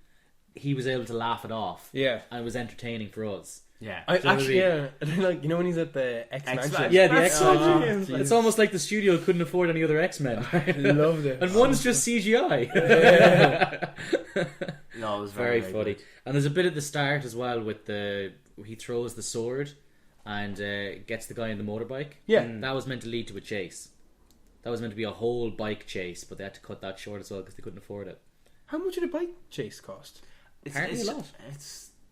he was able to laugh it off. Yeah, and it was entertaining for us. Yeah, like when he's at the X-Men. Yeah, the X-Men. It's almost like the studio couldn't afford any other X-Men. I loved it. And one's just CGI. No, it was very, very funny. Good. And there's a bit at the start as well with he throws the sword and gets the guy on the motorbike. Yeah, that was meant to lead to a chase. That was meant to be a whole bike chase, but they had to cut that short as well because they couldn't afford it. How much did a bike chase cost? Apparently a lot.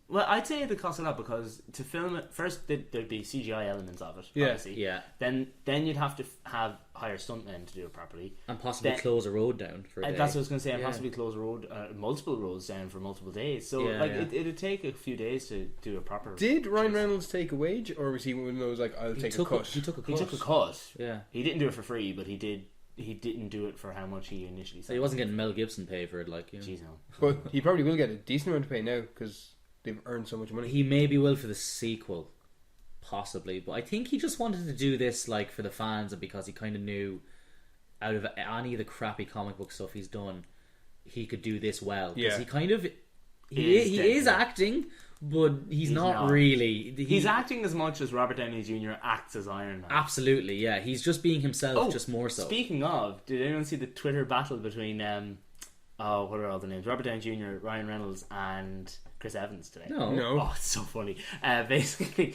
Well, I'd say it costs a lot because to film it, first there'd be CGI elements of it, obviously. Yeah. Then you'd have to hire stuntmen to do it properly. And possibly close a road down for a day. That's what I was going to say, and possibly close a road, multiple roads down for multiple days. So it'd take a few days to do a proper... Did Ryan Reynolds take a wage, or was he one of those, like, I'll take a cut? He took a cut. He took a cut. Yeah. He didn't do it for free, but he didn't do it for how much he initially said. So he wasn't getting Mel Gibson pay for it, like, Jeez, no. But he probably will get a decent amount to pay now, because they've earned so much money. He maybe will for the sequel, possibly. But I think he just wanted to do this like for the fans, and because he kind of knew out of any of the crappy comic book stuff he's done, he could do this well. Because he kind of he is acting, but he's not really. He's acting as much as Robert Downey Jr. acts as Iron Man. Absolutely, yeah. He's just being himself, just more so. Speaking of, did anyone see the Twitter battle between what are all the names? Robert Downey Jr., Ryan Reynolds, and Chris Evans today? No. Oh, it's so funny. Basically,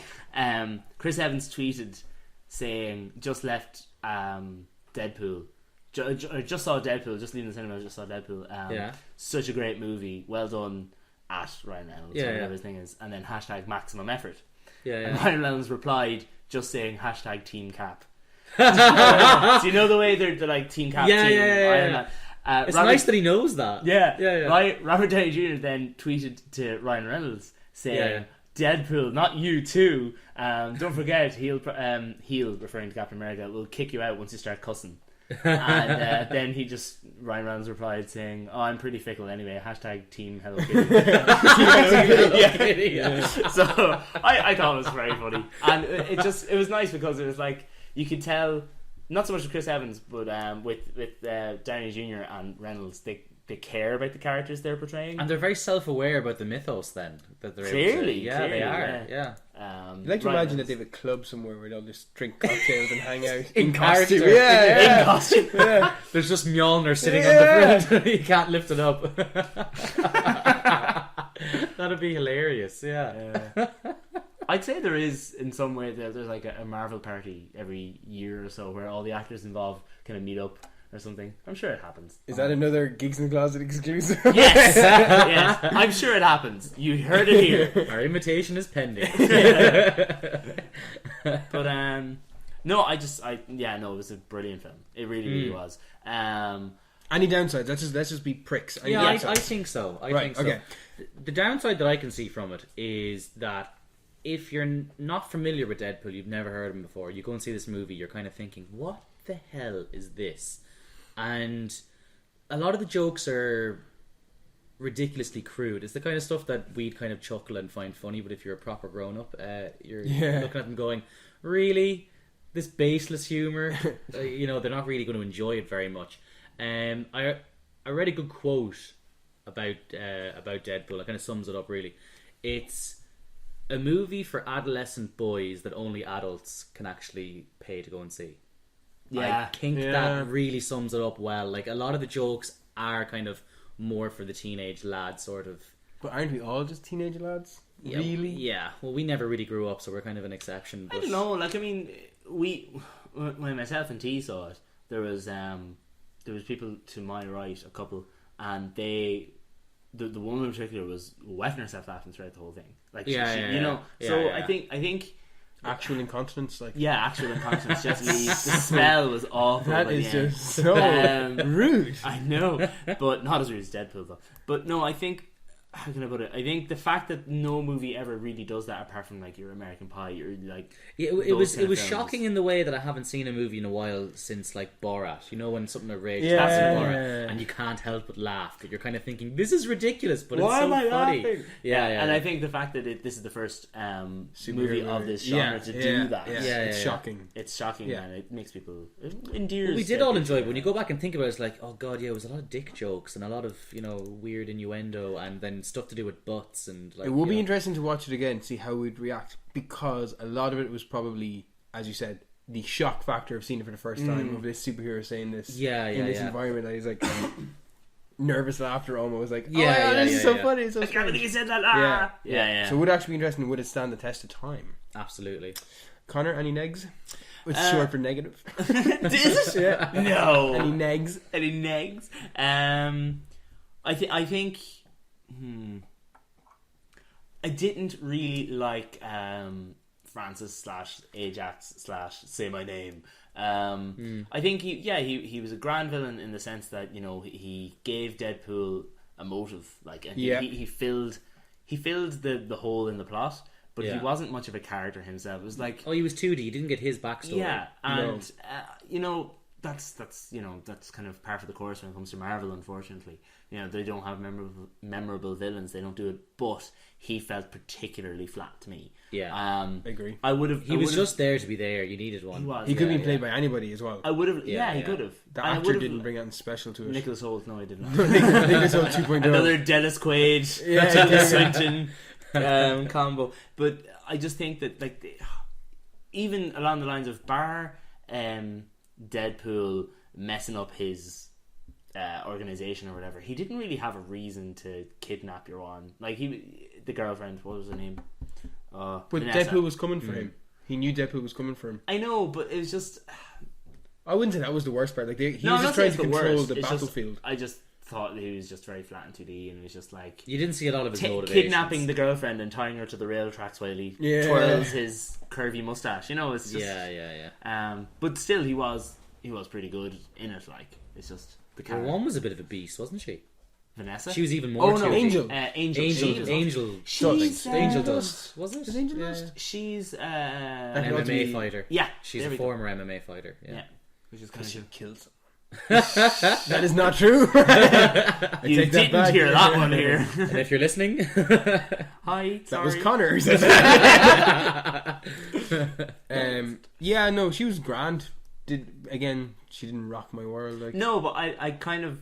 Chris Evans tweeted saying, "Just left Deadpool. Just saw Deadpool. Just leaving the cinema. Just saw Deadpool. Such a great movie. Well done. at Ryan Reynolds, Yeah, whatever yeah. his thing is, and then hashtag maximum effort. Yeah, And yeah. Ryan Reynolds replied just saying hashtag team cap. So you know the way they're like team cap, Yeah, team yeah, yeah, Iron yeah. Man. It's nice that he knows that. Yeah, Yeah, yeah. Right. Robert Downey Jr. then tweeted to Ryan Reynolds saying, "Deadpool, not you too. Don't forget, he'll referring to Captain America, will kick you out once you start cussing." And then Ryan Reynolds replied saying, "Oh, I'm pretty fickle anyway. Hashtag team Hello Kitty." Yeah. So I thought it was very funny, and it was nice because it was like you could tell. Not so much with Chris Evans, but with Downey Jr. and Reynolds, they care about the characters they're portraying, And they're very self-aware about the mythos then that they're Clearly, able to, clearly, they are. Yeah. I'd like to Ryan imagine that Reynolds. they have a club somewhere where they'll just drink cocktails and hang out In costume. character. Yeah, in costume. yeah. There's just Mjolnir sitting Yeah. on the front. You can't lift it up. That'd be hilarious. Yeah. I'd say there is, in some way, there's like a Marvel party every year or so where all the actors involved kind of meet up or something. I'm sure it happens. Is that another Geeks in the Closet exclusive? Yes, yes. I'm sure it happens. You heard it here. Our invitation is pending. But no, it was a brilliant film. It really was. Any downsides? Let's just be pricks. Any Yeah, I downsides? think so. I Right, think so. okay. The downside that I can see from it is that if you're not familiar with Deadpool, you've never heard of him before, you go and see this movie, you're kind of thinking, what the hell is this? And a lot of the jokes are ridiculously crude. It's the kind of stuff that we'd kind of chuckle and find funny, but if you're a proper grown-up, you're Yeah. looking at them going, really? This baseless humour? They're not really going to enjoy it very much. I read a good quote about Deadpool. It kind of sums it up really. It's a movie for adolescent boys that only adults can actually pay to go and see. Yeah. I think that really sums it up well. Like, a lot of the jokes are kind of more for the teenage lad sort of. But aren't we all just teenage lads? Really? Yeah. Well, we never really grew up, so we're kind of an exception. But I don't know. Like, I mean, when myself and T saw it, there was people to my right, a couple, and the woman in particular was wetting herself laughing throughout the whole thing. Like, Yeah. So Yeah. I think. Actual incontinence, like Actual incontinence. Just the smell was awful. that by is the end. just so rude. I know, but not as rude as Deadpool though. But no, I think, how can I put it? I think the fact that no movie ever really does that, apart from like your American Pie, or like it those was kind of films. shocking in the way that I haven't seen a movie in a while since like Borat. You know, when something outrageous Yeah. happens in Borat and you can't help but laugh, but you're kind of thinking, this is ridiculous, but Why it's am so I funny. laughing? Yeah. And I think the fact that this is the first movie of this genre to do that, It's shocking. it's shocking, Yeah. and it makes people endears. Well, we did all enjoy it. When you go back and think about it, it's like, oh god, yeah, it was a lot of dick jokes and a lot of weird innuendo, and then stuff to do with butts and like. It will be interesting to watch it again, see how we'd react, because a lot of it was probably, as you said, the shock factor of seeing it for the first time, of this superhero saying this in this environment that he's like nervous laughter almost, like this is so funny, it's so I can't strange. believe you said that. Yeah. So it would actually be interesting, would it stand the test of time? Absolutely. Connor, any negs? It's short for negative. Is it? Yeah. No. Any negs? Any negs? I think. I didn't really like Francis / Ajax / Say My Name. I think he was a grand villain in the sense that he gave Deadpool a motive, like, and he filled the hole in the plot, but he wasn't much of a character himself. It was like, he was 2D. He didn't get his backstory. yeah, and that's kind of par for the course when it comes to Marvel. Unfortunately, they don't have memorable villains. They don't do it, but he felt particularly flat to me. Yeah. I agree. He was just there to be there. You needed one. He was. He could be played by anybody as well. I would have. Yeah, he could have. The actor didn't bring anything special to it. Nicholas Hoult. No, he did not. Nicholas Hoult 2.0. Another Dennis Quaid, Tilda Swinton combo. But I just think that, like, even along the lines of Deadpool messing up his organization or whatever, he didn't really have a reason to kidnap your one. Like, the girlfriend, what was her name? But Vanessa. Deadpool was coming for him. He knew Deadpool was coming for him. I know, but it was just. I wouldn't say that was the worst part. Like he No, was I'm just not trying saying to it's the control worst. the It's just- battlefield. I just thought he was just very flat and 2D, and it was just like You didn't see a lot of his motivations. kidnapping the girlfriend and tying her to the rail tracks while he twirls his curvy mustache. You know, it's just but still, he was pretty good in it. Like, it's just the character. Well, one was a bit of a beast, wasn't she? Vanessa. She was even more. Angel. Angel Dust. Was it? Is Angel Dust? She's an MMA fighter. Yeah, she's a former MMA fighter. Yeah. Which is kind of killed. That is not true. You didn't hear that one here. And if you're listening, hi. That was Conor. Yeah, no, she was grand. She didn't rock my world. Like, no, but I kind of,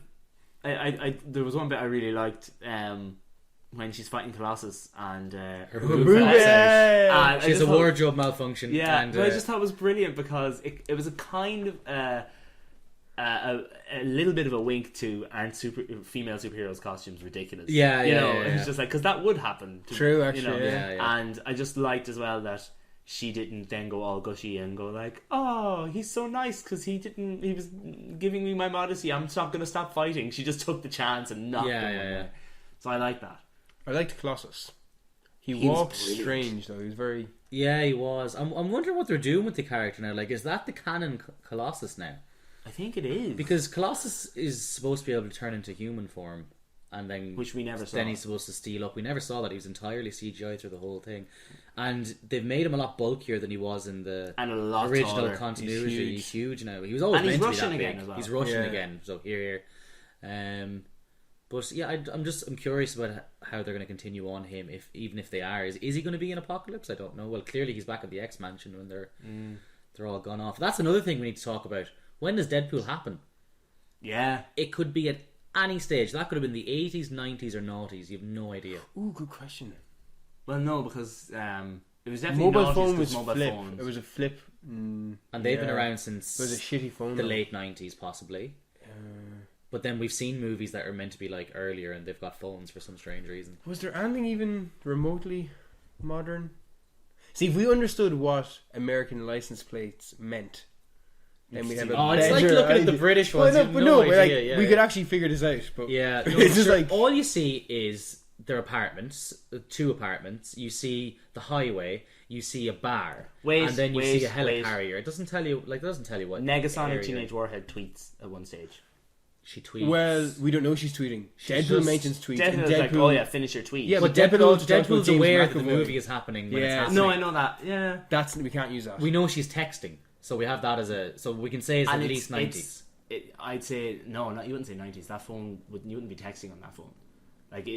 I there was one bit I really liked when she's fighting Colossus and her boob out. She has a wardrobe malfunction. Yeah, and, but I just thought it was brilliant because it was a kind of a little bit of a wink to aren't female superheroes costumes ridiculous? Yeah, you know, yeah. it's just like, because that would happen. True, actually. You know? Yeah. And I just liked as well that she didn't then go all gushy and go like, oh, he's so nice because he was giving me my modesty, I'm not going to stop fighting. She just took the chance and knocked him. Yeah. So I like that. I liked Colossus. He walked strange though. He was very... Yeah, he was. I'm wondering what they're doing with the character now. Like, is that the canon Colossus now? I think it is. Because Colossus is supposed to be able to turn into human form, and then which we never saw. Then he's supposed to steal up. We never saw that. He was entirely CGI through the whole thing, and they've made him a lot bulkier than he was in the original taller. continuity. He's huge now. He was always meant to be that big. Well. He's Russian again. So here. But yeah, I'm curious about how they're going to continue on him. Even if they are, is he going to be in Apocalypse? I don't know. Well, clearly he's back at the X Mansion when they're all gone off. That's another thing we need to talk about. When does Deadpool happen? Yeah, it could be at any stage. That could have been the 80s, 90s, or noughties. You have no idea. Ooh, good question. Well, no, because it was definitely mobile phone was mobile flip. Phones. It was a flip, and they've been around since it was a shitty phone. The late 90s, possibly. But then we've seen movies that are meant to be like earlier, and they've got phones for some strange reason. Was there anything even remotely modern? See, if we understood what American license plates meant, then we'd have a it's like looking at the British ones. We could actually figure this out. But yeah, it's just like all you see is their apartments, 2 apartments. You see the highway. You see a bar, and then you see a helicarrier. It doesn't tell you. Like, it doesn't tell you what. Negasonic Teenage Warhead tweets at one stage. She tweets. Well, we don't know she's tweeting. Deadpool mentions tweets. Deadpool's like, oh yeah, finish your tweet. Yeah, but Deadpool's aware that the movie is happening when it's happening. No, I know that. Yeah, we can't use that. We know she's texting, so we have that so we can say it's at least 90s. I'd say no, you wouldn't say 90s. That phone you wouldn't be texting on that phone. Like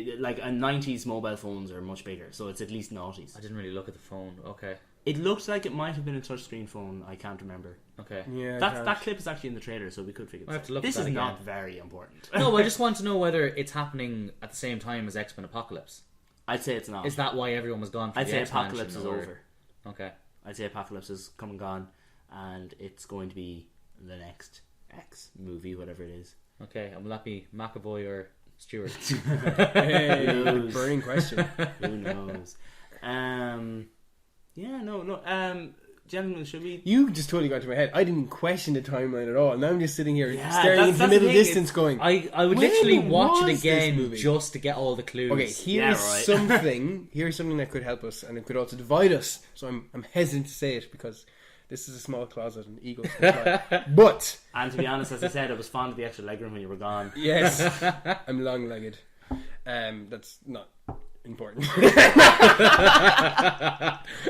a 90s mobile phones are much bigger, so it's at least noughties. I didn't really look at the phone. Okay. It looked like it might have been a touchscreen phone. I can't remember. Okay. Yeah. That clip is actually in the trailer, so we could figure this out. This is not very important. No, I just want to know whether it's happening at the same time as X-Men Apocalypse. I'd say it's not. Is that why everyone was gone? I'd say Apocalypse is over. Okay. I'd say Apocalypse is come and gone, and it's going to be the next X movie, whatever it is. Okay, and will that be McAvoy or Stewart? Hey, burning question. Who knows? Yeah, no. Gentlemen, should we... You just totally got into my head. I didn't question the timeline at all. Now I'm just sitting here staring into the middle distance going... I would literally watch it again just to get all the clues. Okay, here's something that could help us, and it could also divide us. So I'm hesitant to say it because this is a small closet and egos can fly. But... And to be honest, as I said, I was fond of the extra legroom when you were gone. Yes. I'm long-legged. That's not... important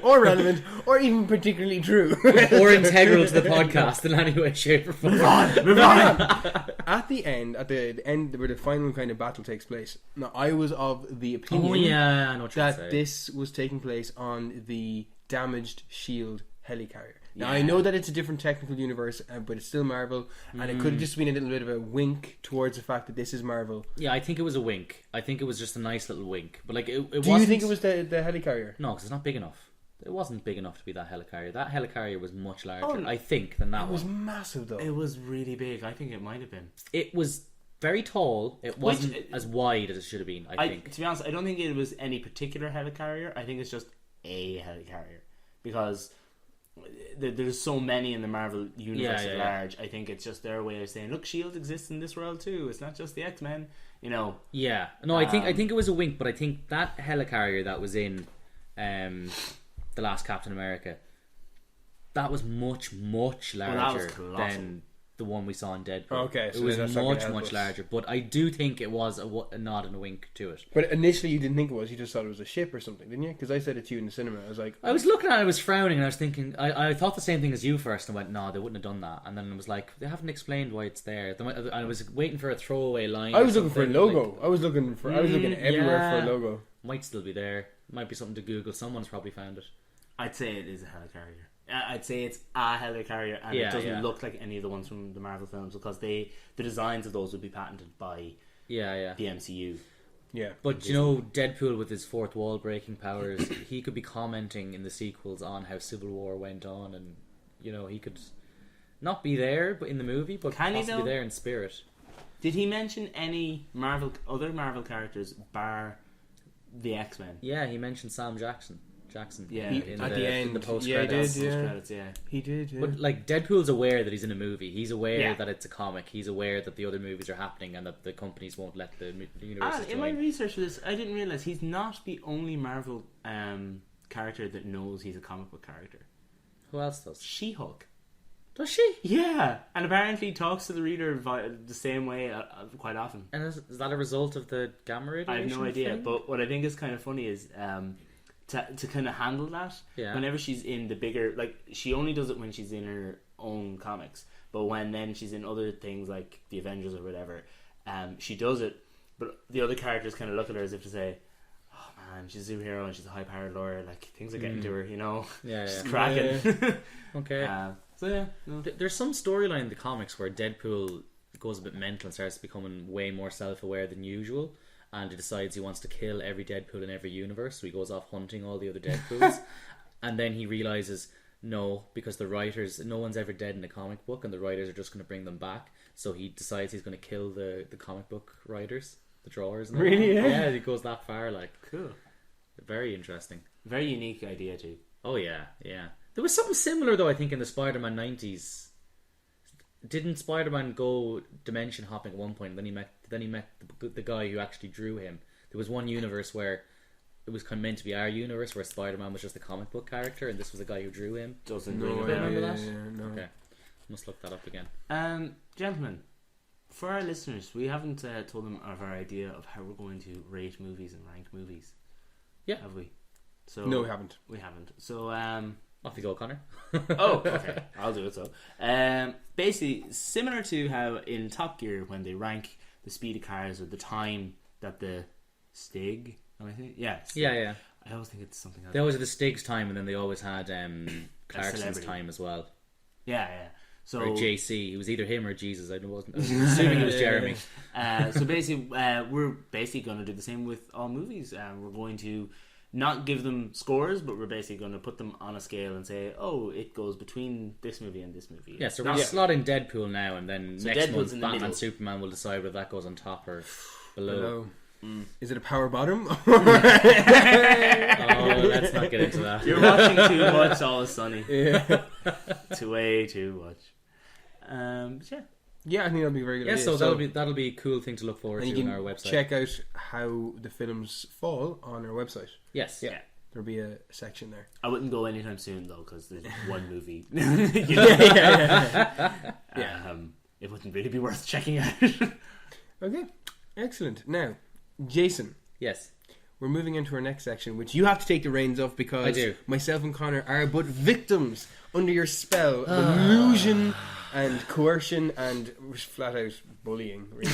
or relevant or even particularly true or integral to the podcast in any way, shape or form. Move on. At the end where the final kind of battle takes place, now I was of the opinion I know what that this was taking place on the damaged shield helicarrier. Now I know that it's a different technical universe, but it's still Marvel, and it could have just been a little bit of a wink towards the fact that this is Marvel. Yeah, I think it was a wink. I think it was just a nice little wink. But like, it Do wasn't... you think it was the helicarrier? No, because it's not big enough. It wasn't big enough to be that helicarrier. That helicarrier was much larger, I think, than that one. It was massive, though. It was really big. I think it might have been. It was very tall. It wasn't as wide as it should have been, I think. To be honest, I don't think it was any particular helicarrier. I think it's just a helicarrier. Because... there's so many in the Marvel universe at Yeah. large. I think it's just their way of saying, look, S.H.I.E.L.D. exists in this world too. It's not just the X-Men, you know. Yeah, no, I think it was a wink, but I think that helicarrier that was in the last Captain America, that was much larger than the one we saw in Deadpool. Okay, so it was that's not gonna help much us. larger, but I do think it was a nod and a wink to it. But initially, you didn't think it was. You just thought it was a ship or something, didn't you? Because I said it to you in the cinema. I was like, I was looking at it, I was frowning, and I was thinking, I thought the same thing as you first, and I went, no, they wouldn't have done that. And then I was like, they haven't explained why it's there. I was waiting for a throwaway line. I was looking for a something, logo. like, I was looking everywhere for a logo. Might still be there. Might be something to Google. Someone's probably found it. I'd say it is a helicarrier. I'd say it's a helicarrier, and it doesn't look like any of the ones from the Marvel films, because the designs of those would be patented by the MCU. Yeah. But you know, Deadpool with his fourth wall breaking powers, he could be commenting in the sequels on how Civil War went on, and you know, he could not be there but in the movie, but possibly there in spirit. Did he mention any other Marvel characters bar the X-Men? Yeah, he mentioned Sam Jackson. Yeah, at the end, the post yeah, credits. he did. Yeah. Credits, yeah. He did. Yeah. But like, Deadpool's aware that he's in a movie. He's aware that it's a comic. He's aware that the other movies are happening and that the companies won't let the universe. In my research for this, I didn't realize he's not the only Marvel character that knows he's a comic book character. Who else does? She-Hulk. Does she? Yeah, and apparently talks to the reader the same way quite often. And is that a result of the gamma radiation? I have no idea, thing? but what I think is kind of funny is to kind of handle that. Yeah. Whenever she's in the bigger, like, she only does it when she's in her own comics, but when then she's in other things like the Avengers or whatever, she does it, but the other characters kind of look at her as if to say, oh man, she's a superhero and she's a high-powered lawyer, like, things are getting to her, you know. She's cracking. Okay. So yeah, no. There's some storyline in the comics where Deadpool goes a bit mental and starts becoming way more self-aware than usual, and he decides he wants to kill every Deadpool in every universe, so he goes off hunting all the other Deadpools. And then he realizes, no, because the writers, no one's ever dead in a comic book, and the writers are just going to bring them back, so he decides he's going to kill the comic book writers, the drawers. And really? Yeah, he goes that far. Like, Cool. Very interesting. Very unique idea too. Oh yeah. There was something similar though, I think, in the Spider-Man 90s. Didn't Spider-Man go dimension hopping at one point? Then he met the guy who actually drew him. There was one universe where it was kind of meant to be our universe, where Spider-Man was just a comic book character, and this was the guy who drew him. Doesn't No, ring a yeah, bell. Remember that? no. Okay, must look that up again. Gentlemen, for our listeners, we haven't told them of our idea of how we're going to rate movies and rank movies. Yeah. Have we? So No, we haven't. We haven't. So Off you go, Connor. oh, okay. I'll do it. So, basically, similar to how in Top Gear, when they rank the speed of cars or the time that the Stig, I think, Stig. Yeah. I always think it's something else. They always had the Stig's time, and then they always had Clarkson's celebrity. time as well. Yeah. So Or JC. It was either him or Jesus. I was assuming it was Jeremy. So basically, we're basically going to do the same with all movies. We're going to not give them scores, but we're basically going to put them on a scale and say, oh, it goes between this movie and this movie. Yeah, so we're slotting Deadpool now, and then So next Deadpool's month in the Batman middle. Superman will decide whether that goes on top or below. Hello. Is it a power bottom? Oh, let's not get into that. You're watching too much Always Sunny. Yeah. Way too much. Yeah. Yeah, I think that'll be a very good. Yeah, idea. so that'll be a cool thing to look forward and to you on can our website. check out how the films fall on our website. Yes. Yeah. There'll be a section there. I wouldn't go anytime soon though, because there's one movie. It wouldn't really be worth checking out. Okay, excellent. Now, Jason, Yes. we're moving into our next section, which you have to take the reins of because I do. myself and Connor are but victims under your spell of illusion and coercion and flat out bullying. Really.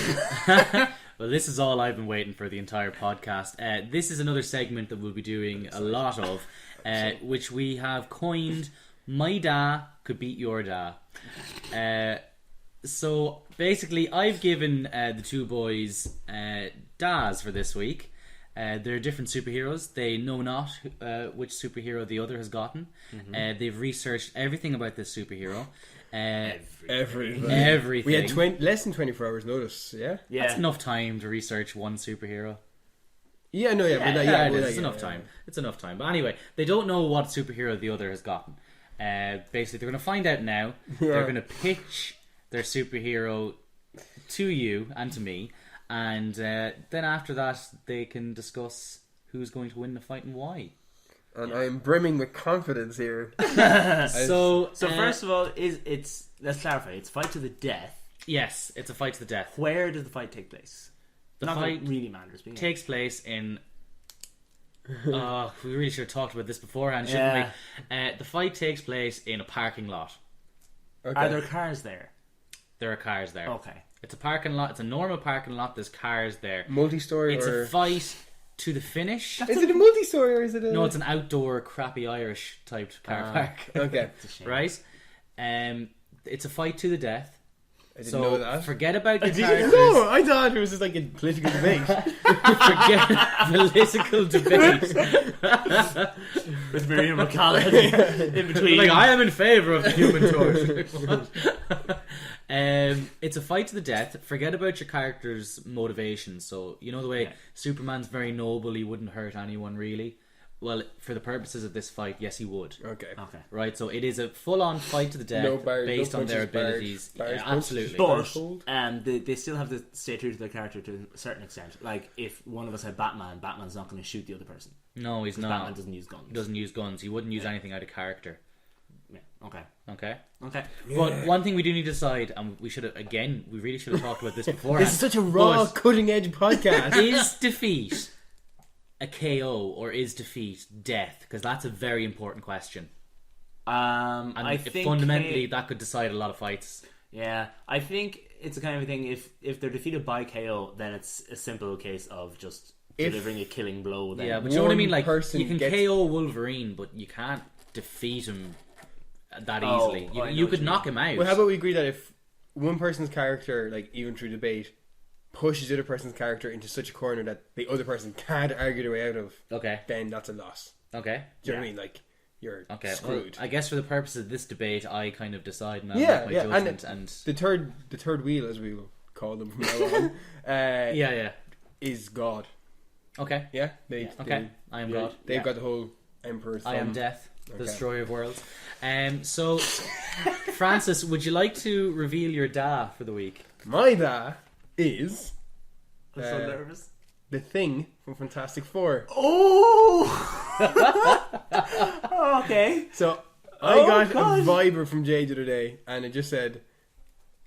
Well, this is all I've been waiting for the entire podcast. This is another segment that we'll be doing a lot of, which we have coined "My Da Could Beat Your Da." So basically, I've given the two boys DAs for this week. They're different superheroes. They know not which superhero the other has gotten. They've researched everything about this superhero. Everything. We had less than 24 hours notice. Yeah. That's enough time to research one superhero. Yeah. No. Yeah. It's enough time. It's enough time. But anyway, they don't know what superhero the other has gotten. Basically, they're going to find out now. Yeah. They're going to pitch their superhero to you and to me, and then after that, they can discuss who's going to win the fight and why. And I'm brimming with confidence here. So first of all, let's clarify. It's fight to the death. yes, it's a fight to the death. Where does the fight take place? The Not fight that it really matters. But takes place in. We really should have talked about this beforehand, shouldn't we? The fight takes place in a parking lot. Okay. Are there cars there? There are cars there. Okay. It's a parking lot. It's a normal parking lot. There's cars there. Multi-story It's or... a fight to the finish. Is it a multi-story or is it a... No, it's an outdoor, crappy Irish type car park. Okay. It's a shame. Right? It's a fight to the death. I didn't So know that. forget about your Did you characters. know? I thought it was just like a political debate. Forget political debate. With Miriam McCallum in between. Like, I am in favour of the Human Torch. It's a fight to the death. Forget about your character's motivation. So, you know the way Superman's very noble, he wouldn't hurt anyone really. Well, for the purposes of this fight, yes, he would. Okay. Right, so it is a full-on fight to the death No bars, based no on their punches, bars, abilities. bars, Yeah, punches. absolutely. But they still have to stay true to their character to a certain extent. Like, if one of us had Batman, Batman's not going to shoot the other person. No, he's not. Batman doesn't use guns. He doesn't use guns. He wouldn't use anything out of character. Yeah. Okay. Okay. But one thing we do need to decide, and we really should have talked about this before. This is such a raw, cutting-edge podcast. Is defeat a KO or is defeat death? Because that's a very important question. And I think fundamentally that could decide a lot of fights. Yeah, I think it's a kind of thing. If they're defeated by KO, then it's a simple case of just delivering a killing blow. Then. Yeah, but you know what I mean? Like, person you can gets... KO Wolverine, but you can't defeat him that easily. You could knock him out. Well, how about we agree that if one person's character, like even through debate, pushes the other person's character into such a corner that the other person can't argue their way out of, then that's a loss. Okay. Do you know what I mean? Like, you're screwed. Well, I guess for the purpose of this debate, I kind of decide now. Yeah, my judgment and the third wheel, as we will call them from now on, is God. Okay. Yeah. I am God. They've got the whole Emperor's thumb. I am death, the destroyer of worlds. So, Francis, would you like to reveal your da for the week? My da is I'm so nervous. The Thing from Fantastic Four. Oh, okay. So I got a Viber from Jay the other day, and it just said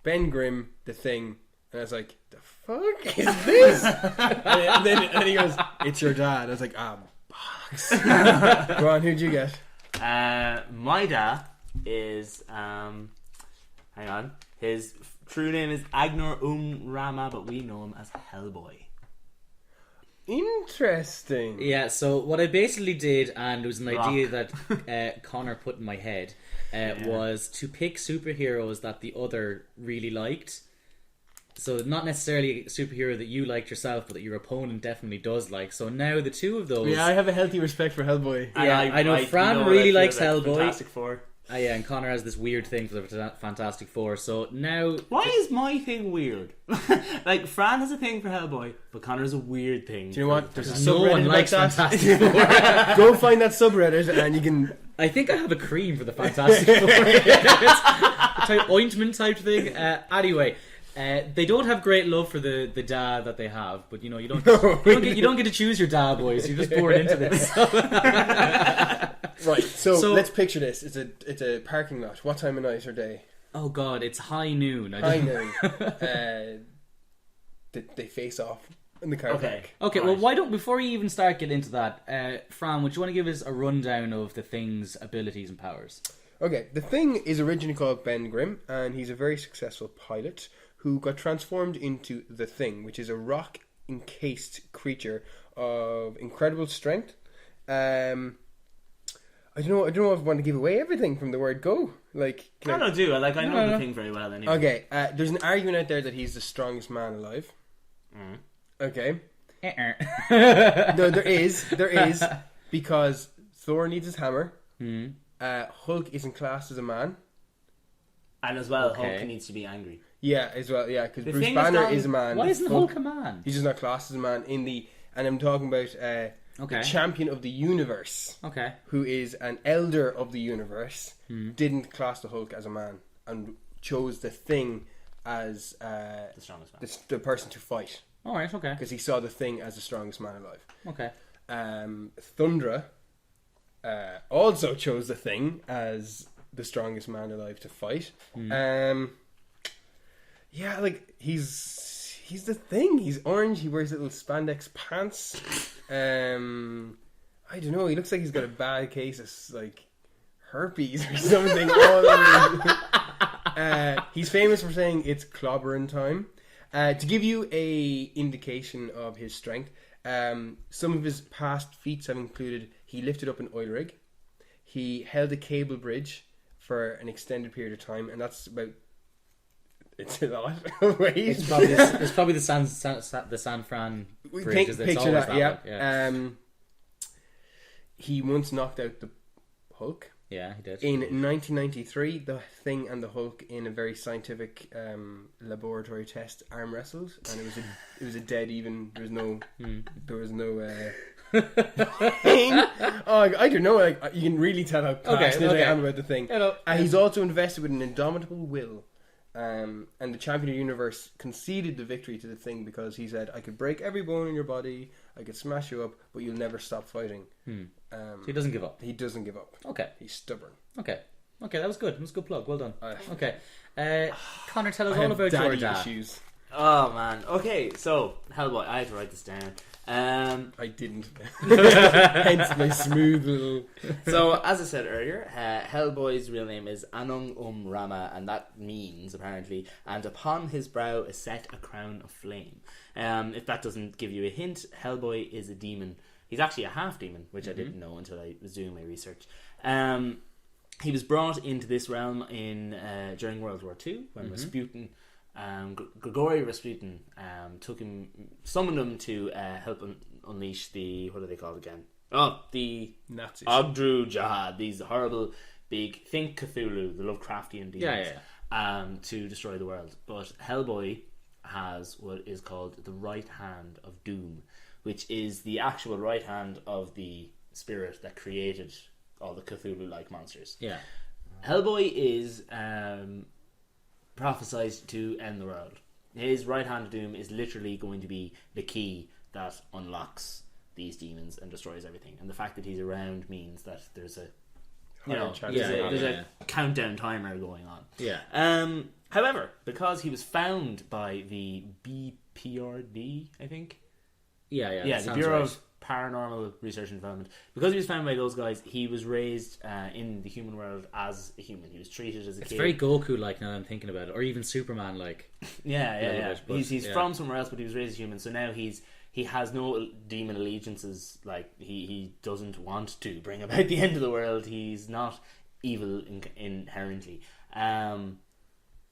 Ben Grimm, The Thing, and I was like, "The fuck is this?" and then he goes, "It's your dad." I was like, bollocks. Go on, who'd you get? My dad is hang on. His true name is Agnor Rama, but we know him as Hellboy. Interesting. Yeah, so what I basically did, and it was an idea that Conor put in my head, was to pick superheroes that the other really liked. So not necessarily a superhero that you liked yourself, but that your opponent definitely does like. So now the two of those... Yeah, I have a healthy respect for Hellboy. Yeah, I know Fran really likes Hellboy. Fantastic Four. Yeah, and Conor has this weird thing for the Fantastic Four. So now... Why is my thing weird? Like, Fran has a thing for Hellboy, but Conor has a weird thing. Do you know what? There's a no one subreddit likes about that. Fantastic Four. Go find that subreddit and you can... I think I have a cream for the Fantastic Four. It's a type ointment type thing. Anyway... they don't have great love for the dad that they have, but you know you don't get to choose your dad, boys. You're just born into this. Right. So let's picture this. It's a parking lot. What time of night or day? Oh God, it's high noon. High noon. They face off in the car park. Okay. Well, why don't before you even start getting into that, Fran, would you want to give us a rundown of the Thing's abilities and powers? Okay. The Thing is originally called Ben Grimm, and he's a very successful pilot who got transformed into the Thing, which is a rock-encased creature of incredible strength. I don't know if I want to give away everything from the word go. Like, I know the Thing very well anyway. Okay, there's an argument out there that he's the strongest man alive. Okay. No, there is, because Thor needs his hammer. Hulk isn't classed as a man. And as well, Hulk needs to be angry. Yeah, as well, yeah, because Bruce Banner is a man. Why isn't Hulk a man? He's just not classed as a man and I'm talking about Okay. The champion of the universe, Okay. who is an elder of the universe, didn't class the Hulk as a man and chose the Thing as The strongest man. the person to fight All right. Okay. because he saw the Thing as the strongest man alive. Okay. Thundra also chose the Thing as the strongest man alive to fight. Yeah, like he's the Thing. He's orange. He wears little spandex pants. I don't know. He looks like he's got a bad case of like herpes or something. He's famous for saying it's clobbering time. To give you a indication of his strength, some of his past feats have included he lifted up an oil rig, he held a cable bridge for an extended period of time, and that's about. It's a lot of weight. It's probably the San Fran bridge. Picture that, yeah. Yeah. He once knocked out the Hulk. Yeah, he did. In 1993, the Thing and the Hulk, in a very scientific laboratory test, arm wrestled, and it was a dead even. There was no. Oh, I don't know. Like, you can really tell how passionate I am about the Thing. He's also invested with an indomitable will. And the champion of the universe conceded the victory to the Thing because he said, "I could break every bone in your body, I could smash you up, but you'll never stop fighting." So he doesn't give up. He doesn't give up. Okay. He's stubborn. Okay, that was good. That was a good plug. Well done. Okay. Connor, tell us all about daddy your dad. issues. Oh man. Okay, so Hellboy. I had to write this down. I didn't. Hence my smooth little. So, as I said earlier, Hellboy's real name is Anung Rama, and that means, apparently, and upon his brow is set a crown of flame. If that doesn't give you a hint, Hellboy is a demon. He's actually a half-demon, which I didn't know until I was doing my research. He was brought into this realm during World War II, when Rasputin... Grigory Rasputin summoned him to help unleash the, what are they called again? Oh, the Nazis. Ogdru Jihad, these horrible big, think Cthulhu, the Lovecraftian demons, to destroy the world. But Hellboy has what is called the right hand of Doom, which is the actual right hand of the spirit that created all the Cthulhu-like monsters. Yeah. Hellboy is prophesized to end the world. His right hand of doom is literally going to be the key that unlocks these demons and destroys everything. And the fact that he's around means that there's a countdown timer going on. Yeah. However, because he was found by the BPRD, I think. Yeah, the Bureau of Paranormal Research and Development. Because he was found by those guys, he was raised in the human world as a human. He was treated as a kid. It's very Goku-like now that I'm thinking about it, or even Superman-like. Yeah. He's from somewhere else, but he was raised as human. So now he has no demon allegiances. Like he doesn't want to bring about the end of the world. He's not evil inherently.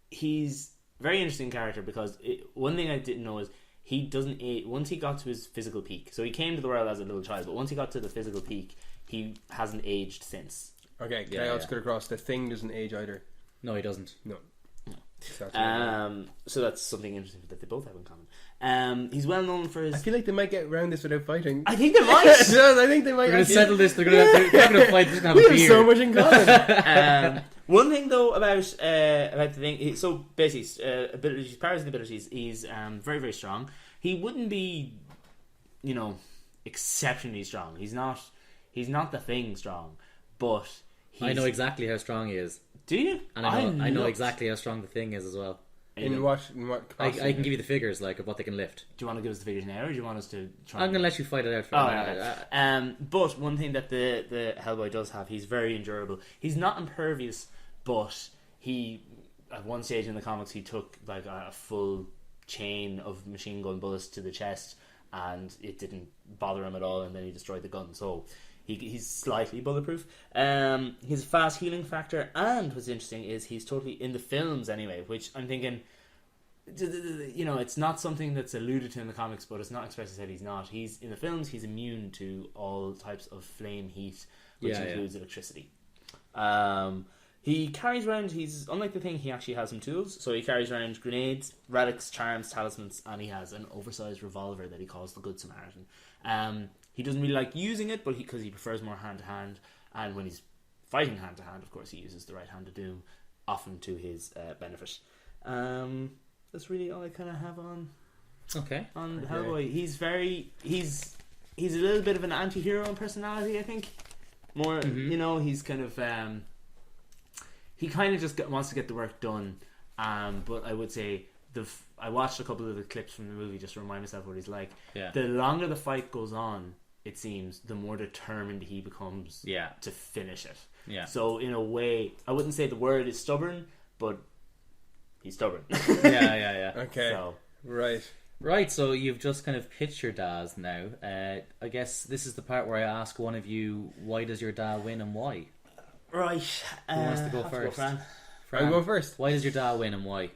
He's a very interesting character because one thing I didn't know is he doesn't age. Once he got to his physical peak, so he came to the world as a little child, but once he got to the physical peak, he hasn't aged since. Okay, can I also get across? The Thing doesn't age either. No, he doesn't. No. So that's something interesting that they both have in common. He's well known for his... I feel like they might get around this without fighting. I think they might. No, I think they might. They're going to settle this. They're going to fight. They're going to have We a have beer. so much in common. One thing though about the thing, so basically, abilities, powers and abilities, he's very, very strong. He wouldn't be, exceptionally strong. He's not the Thing strong, but I know exactly how strong he is. Do you? And I know exactly how strong the Thing is as well. In what capacity? I can give you the figures, like, of what they can lift. Do you want to give us the figures now, or do you want us to try? I'm going to let you fight it out for a minute. But one thing that the Hellboy does have, he's very endurable. He's not impervious, but he, at one stage in the comics, he took like a full chain of machine gun bullets to the chest, and it didn't bother him at all, and then he destroyed the gun. So he's slightly bulletproof. His fast healing factor, and what's interesting is he's totally, in the films anyway, which I'm thinking, it's not something that's alluded to in the comics, but it's not expressly said he's not. He's in the films, he's immune to all types of flame heat, which includes electricity. He carries around, he's unlike the Thing, he actually has some tools. So he carries around grenades, relics, charms, talismans, and he has an oversized revolver that he calls the Good Samaritan. he doesn't really like using it, but because he prefers more hand to hand, and when he's fighting hand to hand, of course, he uses the right hand to doom, often to his benefit. That's really all I kind of have on. Okay. On Hellboy, he's a little bit of an anti-hero in personality, I think. More, he's kind of he kind of just wants to get the work done. But I would say I watched a couple of the clips from the movie just to remind myself what he's like. Yeah. The longer the fight goes on, it seems, the more determined he becomes to finish it. Yeah. So in a way, I wouldn't say the word is stubborn, but he's stubborn. Yeah. Okay. So, Right, so you've just kind of pitched your dads now. I guess this is the part where I ask one of you, why does your dad win and why? right. Who wants to go first? Fran? I'll go first. Why does your dad win and why?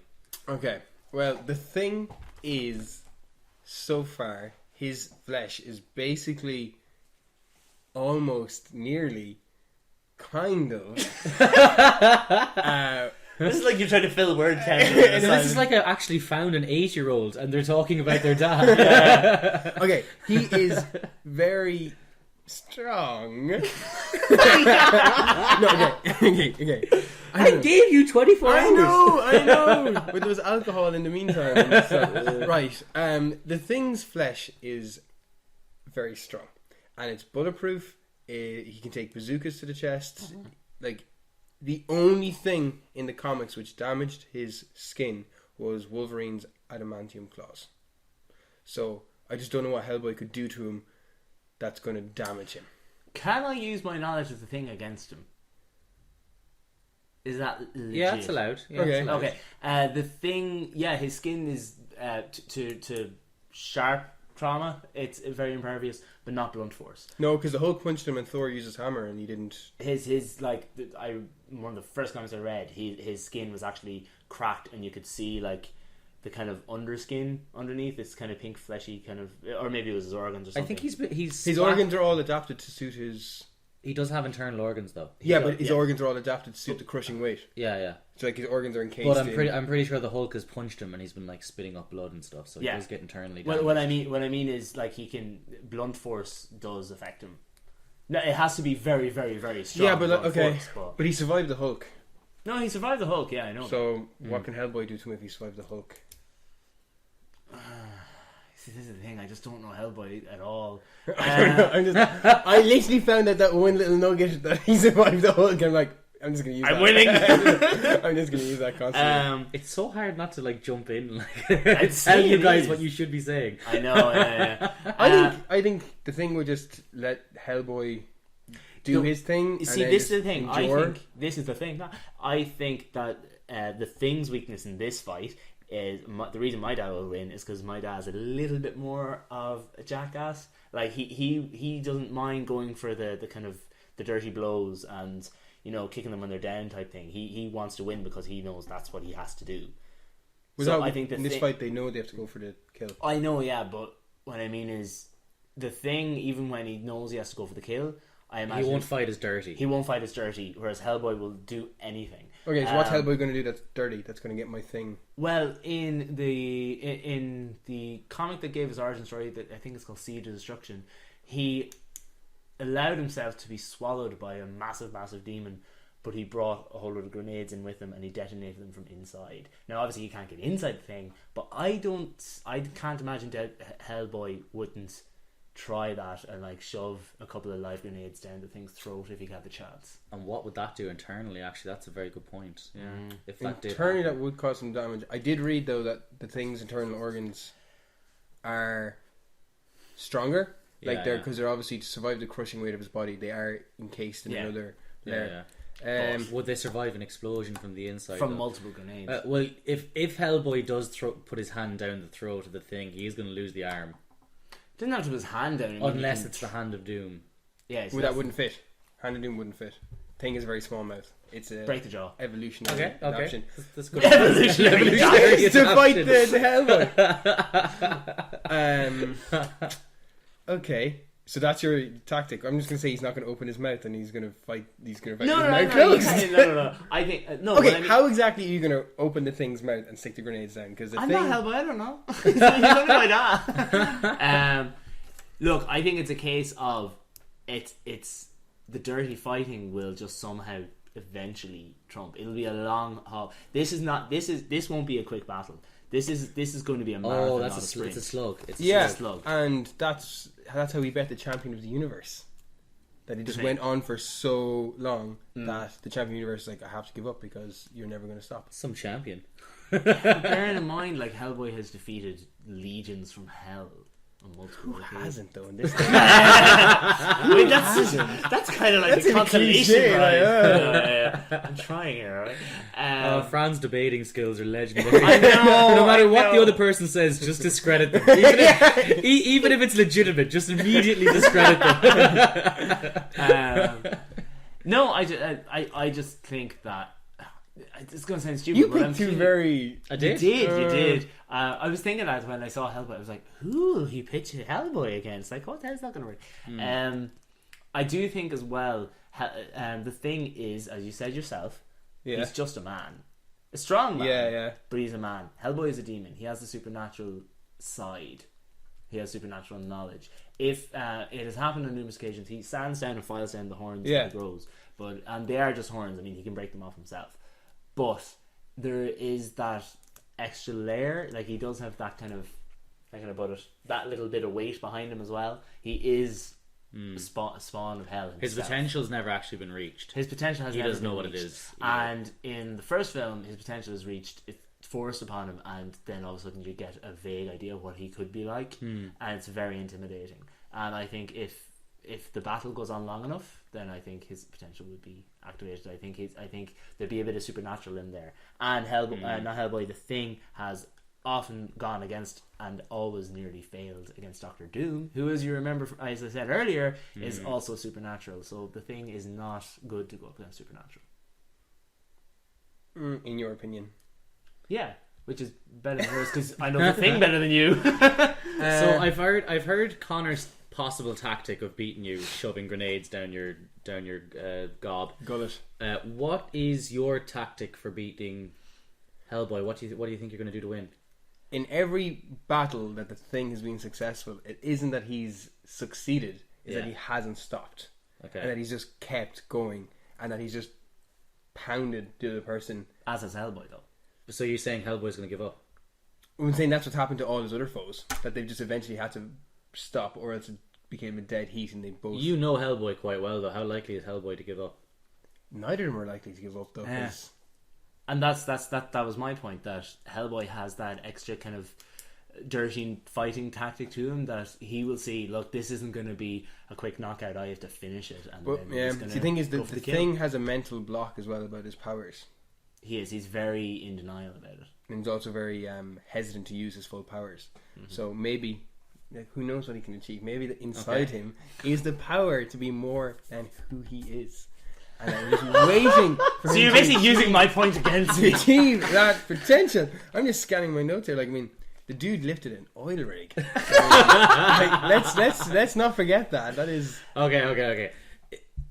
Okay. Well, the thing is, so far, his flesh is basically almost nearly kind of This is like you're trying to fill word count. This is like I actually found an 8-year-old and they're talking about their dad. okay, he is very strong. No, okay. I gave you 24 hours. I know. But there was alcohol in the meantime. So, right. The thing's flesh is very strong, and it's bulletproof. He can take bazookas to the chest. Like, the only thing in the comics which damaged his skin was Wolverine's adamantium claws. So I just don't know what Hellboy could do to him that's going to damage him. Can I use my knowledge of the thing against him? Is that legit? Yeah, it's allowed. Yeah, Okay. it's allowed. Okay. The thing, his skin is to sharp trauma. It's very impervious, but not blunt force. No, because the Hulk punched him and Thor used his hammer and he didn't. One of the first comics I read, his skin was actually cracked, and you could see like the kind of underskin underneath. It's kind of pink, fleshy, kind of, or maybe it was his organs or something. I think he's his organs are all adapted to suit his. He does have internal organs though. But his organs are all adapted to suit the crushing weight. Yeah. So like his organs are encased. But I'm pretty sure the Hulk has punched him and he's been like spitting up blood and stuff. So he does get internally damaged. What I mean is like he can blunt force does affect him. No, it has to be very, very, very strong. Yeah, but force, but he survived the Hulk. No, he survived the Hulk. Yeah, I know. So what can Hellboy do to him if he survived the Hulk? See, this is the thing. I just don't know Hellboy at all. I literally found out that one little nugget that he survived the Hulk. I'm like, I'm just gonna use. I'm winning. I'm just gonna use that constantly. It's so hard not to like jump in, like tell you guys what you should be saying. I know. Yeah. I think the thing would just let Hellboy do his thing. See, this is the thing. I think this is the thing. I think that the Thing's weakness in this fight is the reason my dad will win is because my dad's a little bit more of a jackass. Like he doesn't mind going for the kind of the dirty blows and kicking them when they're down type thing. He wants to win because he knows that's what he has to do. I think in this fight they know they have to go for the kill. I know, yeah, but what I mean is the Thing, even when he knows he has to go for the kill, I imagine he won't fight as dirty. He won't fight as dirty, whereas Hellboy will do anything. Okay, so what's Hellboy going to do that's dirty? That's going to get my thing. Well, in the comic that gave his origin story, that I think it's called Seed of Destruction, he allowed himself to be swallowed by a massive, massive demon, but he brought a whole lot of grenades in with him and he detonated them from inside. Now, obviously, he can't get inside the thing, but I can't imagine that Hellboy wouldn't try that and like shove a couple of live grenades down the Thing's throat if he had the chance. And what would that do internally? Actually, that's a very good point. Yeah, if that internally, that would cause some damage. I did read though that the Thing's internal organs are stronger. Like because they're obviously to survive the crushing weight of his body, they are encased in another layer. Would they survive an explosion from the inside? From multiple grenades. Well, if Hellboy does put his hand down the throat of the Thing, he's going to lose the arm. Didn't have to put his hand down. Unless it's the Hand of Doom. Yeah, so that wouldn't fit. Hand of Doom wouldn't fit. Thing is a very small mouth. It's a break the jaw. Evolutionary adaptation. That's good. Evolutionary to fight the Hellboy. Okay, so that's your tactic. I'm just gonna say he's not gonna open his mouth and he's gonna fight. He's gonna fight with his mouth closed. No. I think no. Okay, how exactly are you gonna open the Thing's mouth and stick the grenades down? Because I'm not Hellboy. I don't know. He's only my dad. Look, I think it's a case of it's the dirty fighting will just somehow eventually trump. It'll be a long haul. This won't be a quick battle. This is going to be a marathon, not a sprint. It's a slug. It's Yeah, a slug. and that's how we bet the champion of the universe. That he just went on for so long that the champion of the universe is like, I have to give up because you're never going to stop. Some champion. Bearing in mind, like, Hellboy has defeated legions from hell on multiple occasions. Who hasn't though in this? I mean, that's kind of like That's the a consolation cliche, prize. I'm trying here, right? Fran's debating skills are legendary. I know, no matter I what know. the other person says, just discredit them. Even if it's legitimate, just immediately discredit them. No, I just think that it's going to sound stupid. You but I'm picked two feeling- very. I did. You did. I was thinking that when I saw Hellboy, I was like, who will he pitch Hellboy against? Like, what the hell's that going to work? I do think as well, the thing is, as you said yourself, he's just a man. A strong man. Yeah. But he's a man. Hellboy is a demon. He has the supernatural side. He has supernatural knowledge. If it has happened on numerous occasions, he stands down and files down the horns that he grows. And they are just horns. I mean, he can break them off himself. But there is that extra layer. Like, he does have that kind of, thinking about it, that little bit of weight behind him as well. He is a spawn of hell himself. His potential's never actually been reached. His potential has never doesn't know been what it reached. is. And in the first film, his potential is reached. It's forced upon him, and then all of a sudden you get a vague idea of what he could be like, and it's very intimidating. And I think if the battle goes on long enough, then I think his potential would be activated. I think there'd be a bit of supernatural in there. And not Hellboy, the Thing has often gone against and always nearly failed against Doctor Doom, who, as you remember, as I said earlier, is also supernatural. So the Thing is not good to go up against supernatural. In your opinion. Yeah, which is better than yours because I know the Thing better than you. So I've heard Connor's possible tactic of beating you, shoving grenades down your gob. Gullet. What is your tactic for beating Hellboy? What do you think you're going to do to win? In every battle that the Thing has been successful, it isn't that he's succeeded, it's that he hasn't stopped. Okay. And that he's just kept going, and that he's just pounded the other person. As is Hellboy, though. So you're saying Hellboy's going to give up? I'm saying that's what's happened to all his other foes, that they've just eventually had to stop, or else it became a dead heat and they both... You know Hellboy quite well, though. How likely is Hellboy to give up? Neither of them are likely to give up, though. Yeah. 'Cause And that was my point, that Hellboy has that extra kind of dirty fighting tactic to him, that he will see, look, this isn't going to be a quick knockout, I have to finish it. And But then yeah, he's gonna the thing is, the go for kill. Thing has a mental block as well about his powers. He's very in denial about it. And he's also very hesitant to use his full powers. So maybe, who knows what he can achieve? Maybe that inside him is the power to be more than who he is. And I'm just waiting for So him you're to basically using my point against me. achieve that potential. I'm just scanning my notes here. Like, I mean, the dude lifted an oil rig. Let's not forget that. That is. Okay.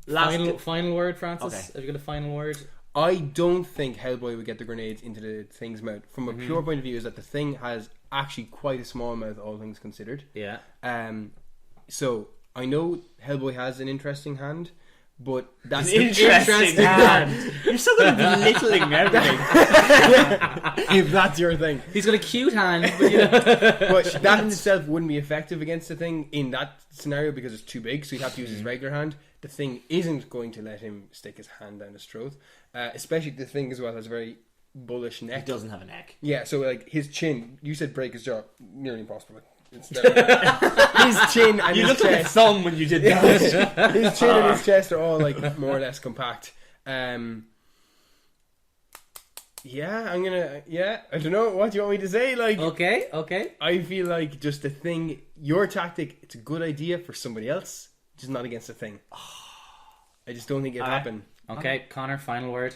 Last Final word, Francis? Okay. Have you got a final word? I don't think Hellboy would get the grenades into the Thing's mouth. From a pure point of view, is that the Thing has actually quite a small mouth, all things considered. Yeah. So I know Hellboy has an interesting hand, but that's interesting hand. You're so good at belittling everything. if that's your thing. He's got a cute hand, but But that in itself wouldn't be effective against the Thing in that scenario because it's too big, so he'd have to use his regular hand. The Thing isn't going to let him stick his hand down his throat. Especially the Thing as well has a very bullish neck. He doesn't have a neck. Yeah, so like his chin, you said break his jaw, nearly impossible. It's his chin and You his looked like a chest. thumb when you did that. His chin and his chest are all like more or less compact. Yeah, I'm gonna. Yeah, I don't know. What do you want me to say? Like, Okay. I feel like just the Thing, your tactic, it's a good idea for somebody else, just not against the Thing. I just don't think it'll happen. Okay, Connor, final word.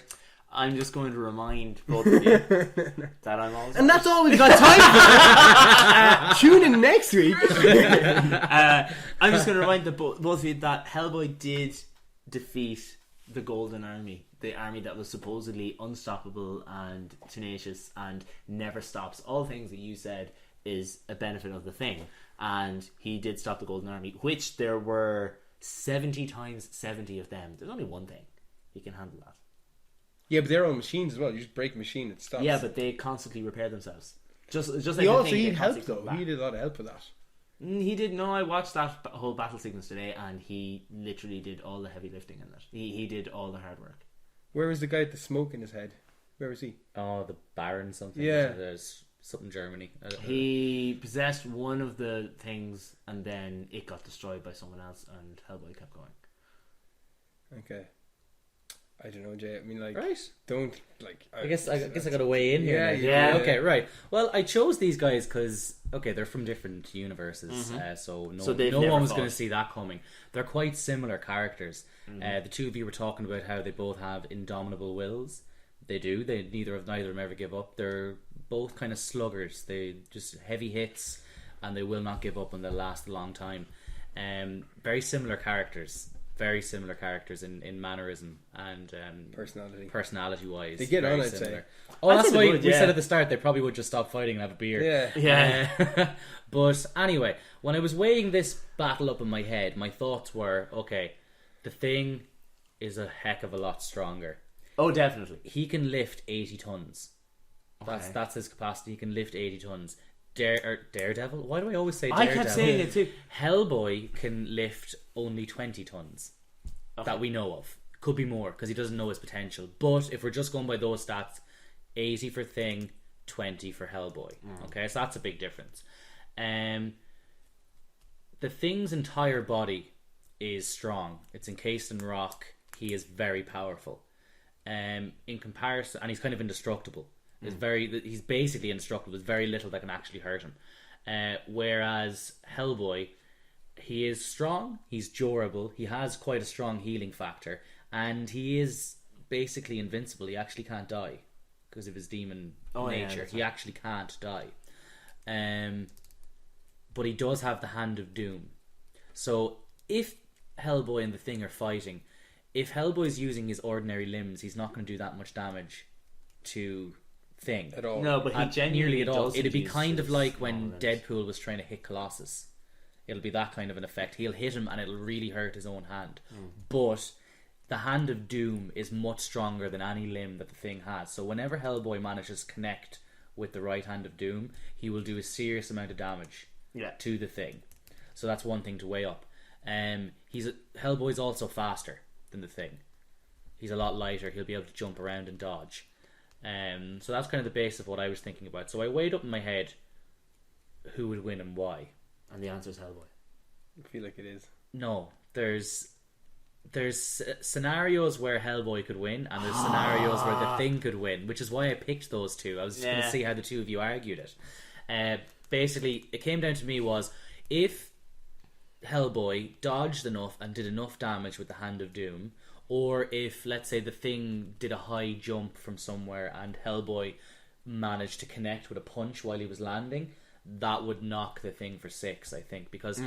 I'm just going to remind both of you that I'm always... And that's all we've got time for. Tune in next week. I'm just going to remind both of you that Hellboy did defeat the Golden Army, the army that was supposedly unstoppable and tenacious and never stops. All things that you said is a benefit of the Thing, and he did stop the Golden Army, which there were 70 times 70 of them. There's only one Thing. He can handle that. Yeah, but they're on machines as well. You just break a machine, it stops. Yeah, but they constantly repair themselves. Just like he also Thing, need they help constantly though. come He back. did a lot of help with that. He did. No, I watched that whole battle sequence today, and he literally did all the heavy lifting in it. He did all the hard work. Where was the guy with the smoke in his head? Where was he? Oh, the Baron something. Yeah. There's something Germany. He possessed one of the things, and then it got destroyed by someone else, and Hellboy kept going. Okay. I don't know, Jay. I mean, like, Right. don't like. I guess I got to weigh in here. Yeah, now. yeah. Okay, right. Well, I chose these guys because they're from different universes, so they've no never one was fought. going to see that coming. They're quite similar characters. The two of you were talking about how they both have indomitable wills. They do. Neither of them ever give up. They're both kind of sluggards. They just heavy hits, and they will not give up, and they'll last a long time. Very similar characters. Very similar characters in mannerism and personality wise. They get very on, I'd similar. say. Oh, I'd that's say why they would, we yeah. said at the start they probably would just stop fighting and have a beer. Yeah. Yeah. But anyway, when I was weighing this battle up in my head, my thoughts were, okay, the Thing is a heck of a lot stronger. Oh, definitely. He can lift 80 tons. Okay. That's his capacity. He can lift 80 tons. Daredevil? Why do I always say I Daredevil? kept saying it too. Hellboy can lift only 20 tons that we know of. Could be more because he doesn't know his potential. But if we're just going by those stats, 80 for Thing, 20 for Hellboy. Okay, so that's a big difference. The Thing's entire body is strong. It's encased in rock. He is very powerful. In comparison, and he's kind of indestructible. He's basically indestructible. There's very little that can actually hurt him. Whereas Hellboy, he is strong, he's durable, he has quite a strong healing factor, and he is basically invincible. He actually can't die because of his demon nature. He actually can't die. But he does have the Hand of Doom. So if Hellboy and the Thing are fighting, if Hellboy's using his ordinary limbs, he's not going to do that much damage to Thing At all. No, but he genuinely nearly at all. doesn't It'd be use kind of his like when small limbs. Deadpool was trying to hit Colossus. It'll be that kind of an effect. He'll hit him and it'll really hurt his own hand. But the Hand of Doom is much stronger than any limb that the Thing has. So whenever Hellboy manages to connect with the right Hand of Doom, he will do a serious amount of damage to the Thing. So that's one thing to weigh up. Hellboy's also faster than the Thing. He's a lot lighter. He'll be able to jump around and dodge. So that's kind of the base of what I was thinking about. So I weighed up in my head who would win and why. And the answer is Hellboy. I feel like it is. No, there's scenarios where Hellboy could win, and there's scenarios where the Thing could win, which is why I picked those two. I was just going to see how the two of you argued it. Basically, it came down to me was if Hellboy dodged enough and did enough damage with the Hand of Doom, or if, let's say, the Thing did a high jump from somewhere and Hellboy managed to connect with a punch while he was landing, that would knock the Thing for 6, I think, because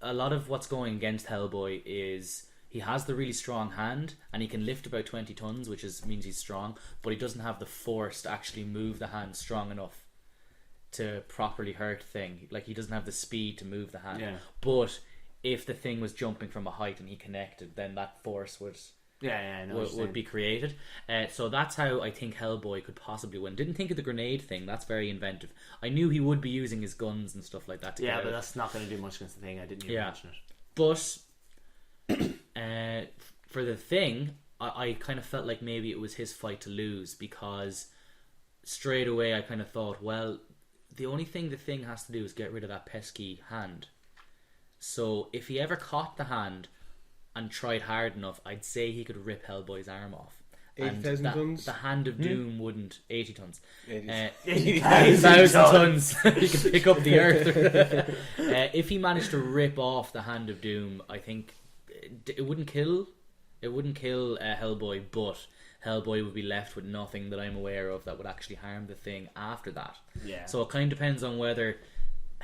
a lot of what's going against Hellboy is he has the really strong hand and he can lift about 20 tons, which means he's strong, but he doesn't have the force to actually move the hand strong enough to properly hurt Thing. Like, he doesn't have the speed to move the hand. But if the Thing was jumping from a height and he connected, then that force would be created. So that's how I think Hellboy could possibly win. Didn't think of the grenade thing. That's very inventive. I knew he would be using his guns and stuff like that to get but out. that's not going to do much against the Thing. I didn't even mention it. But for the Thing, I kind of felt like maybe it was his fight to lose, because straight away I kind of thought, well, the only thing the Thing has to do is get rid of that pesky hand. So if he ever caught the hand and tried hard enough, I'd say he could rip Hellboy's arm off. 80,000 tons? The Hand of Doom wouldn't. 80 tons. 80,000 tons. He could pick up the earth. If he managed to rip off the Hand of Doom, I think it wouldn't kill. It wouldn't kill Hellboy, but Hellboy would be left with nothing that I'm aware of that would actually harm the Thing after that. Yeah. So it kind of depends on whether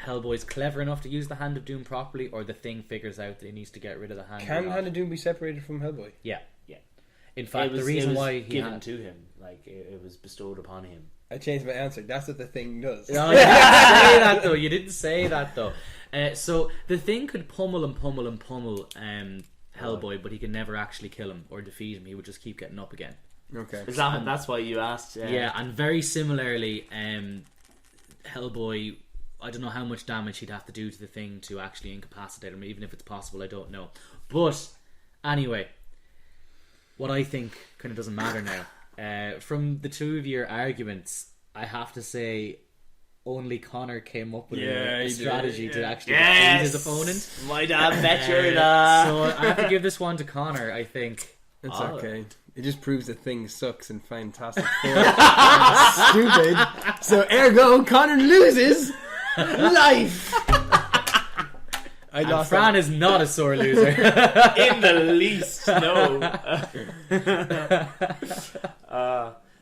Hellboy's clever enough to use the Hand of Doom properly, or the Thing figures out that he needs to get rid of the hand. Can Hand of Doom be separated from Hellboy? Yeah. In fact, the reason why he given had to him, like it was bestowed upon him. I changed my answer. That's what the thing does. No, you didn't say that though. You didn't say that though. So the thing could pummel Hellboy, but he can never actually kill him or defeat him. He would just keep getting up again. Okay. That's why you asked. Yeah, and very similarly, Hellboy, I don't know how much damage he'd have to do to the thing to actually incapacitate him. Even if it's possible, I don't know. But anyway, what I think kind of doesn't matter now. From the two of your arguments, I have to say only Conor came up with a strategy to actually defeat his opponent. My dad bet your So I have to give this one to Conor, I think. It's okay. It just proves that thing sucks in Fantastic Four. It's stupid. So ergo, Conor loses life. Fran is not a sore loser. In the least, no.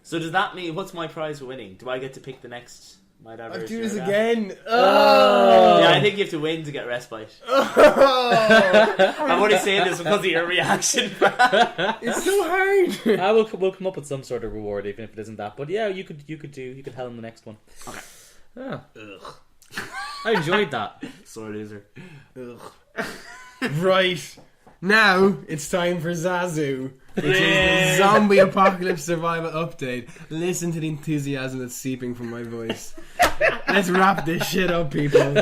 So does that mean, what's my prize for winning? Do I get to pick the next My Dad I'll versus do Your this Dad? again. Yeah, I think you have to win to get respite. I'm only saying this because of your reaction. It's so hard. We'll come up with some sort of reward, even if it isn't that. But yeah, you could helm the next one. Okay. Yeah. I enjoyed that. Sore loser. Right. Now it's time for Zazu, which is the zombie apocalypse survival update. Listen to the enthusiasm that's seeping from my voice. Let's wrap this shit up, people.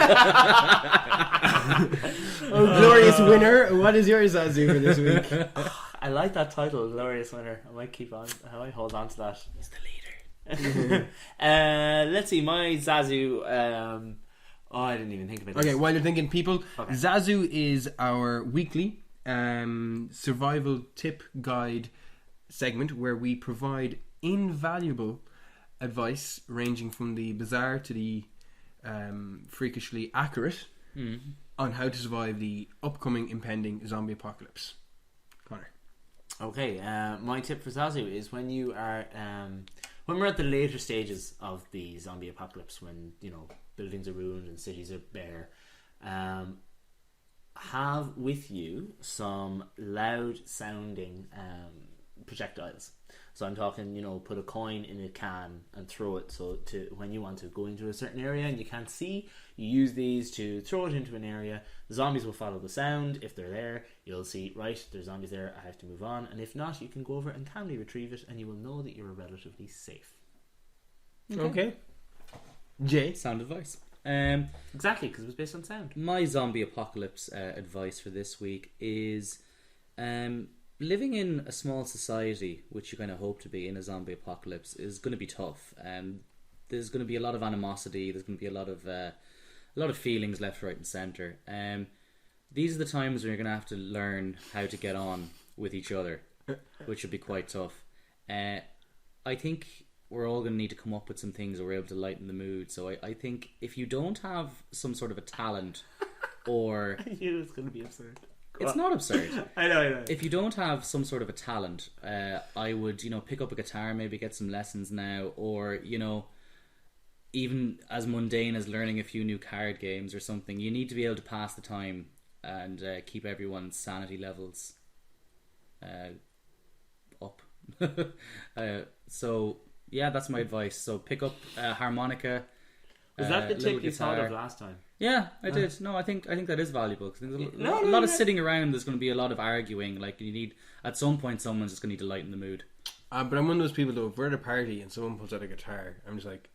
Glorious winner. What is your Zazu for this week? I like that title, Glorious Winner. I might hold on to that. He's the leader. Let's see, my Zazu. I didn't even think about this. Okay, while you're thinking, people, Okay. Zazu is our weekly survival tip guide segment where we provide invaluable advice ranging from the bizarre to the freakishly accurate on how to survive the upcoming impending zombie apocalypse. Conor. Okay, my tip for Zazu is when you are when we're at the later stages of the zombie apocalypse, when buildings are ruined and cities are bare, have with you some loud sounding projectiles. So I'm talking, put a coin in a can and throw it, so to when you want to go into a certain area and you can't see, you use these to throw it into an area. The zombies will follow the sound. If they're there, you'll see, right, there's zombies there, I have to move on. And if not, you can go over and calmly retrieve it and you will know that you're relatively safe. Okay. Jay. Sound advice. Exactly, because it was based on sound. My zombie apocalypse advice for this week is living in a small society, which you kind of hope to be in a zombie apocalypse, is going to be tough. There's going to be a lot of animosity. There's going to be a lot of feelings left, right, and centre. These are the times when you're going to have to learn how to get on with each other, which would be quite tough. I think we're all going to need to come up with some things where we're able to lighten the mood. So I think if you don't have some sort of a talent or... I knew it was going to be absurd. It's not absurd. I know. If you don't have some sort of a talent, I would, pick up a guitar, maybe get some lessons now, or, even as mundane as learning a few new card games or something. You need to be able to pass the time and keep everyone's sanity levels up. So, yeah, that's my advice. So pick up a harmonica. Was that the little tip you thought guitar. of last time? Yeah, I did. No, I think that is valuable. Cause there's a lot no. of sitting around. There's going to be a lot of arguing. Like you need, at some point, someone's just going to need to lighten the mood. But I'm one of those people though. If we're at a party and someone pulls out a guitar, I'm just like,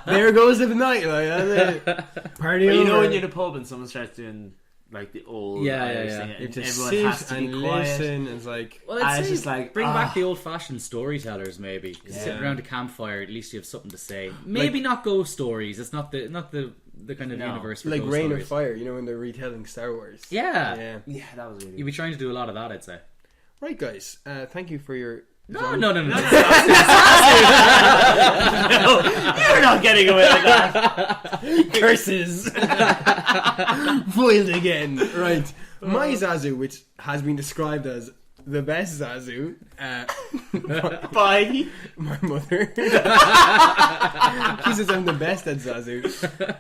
there goes the night. Like party over. You know when you're in a pub and someone starts doing like the old Irish thing, You and just everyone has sit to and be quiet. listen. And it's like, Well, And I'd it's say just like, bring back the old-fashioned storytellers. Maybe sit around a campfire. At least you have something to say. Maybe not ghost stories. It's not the kind of universe for like ghost Rain stories. of Fire. When they're retelling Star Wars. Yeah. Yeah, that was really You'd be trying to do a lot of that, I'd say. Right, guys. Thank you for your. No. No, you're not getting away with that. Curses. Foiled again. Right. My Zazu, which has been described as the best Zazu, Bye. my mother. She says I'm the best at Zazu,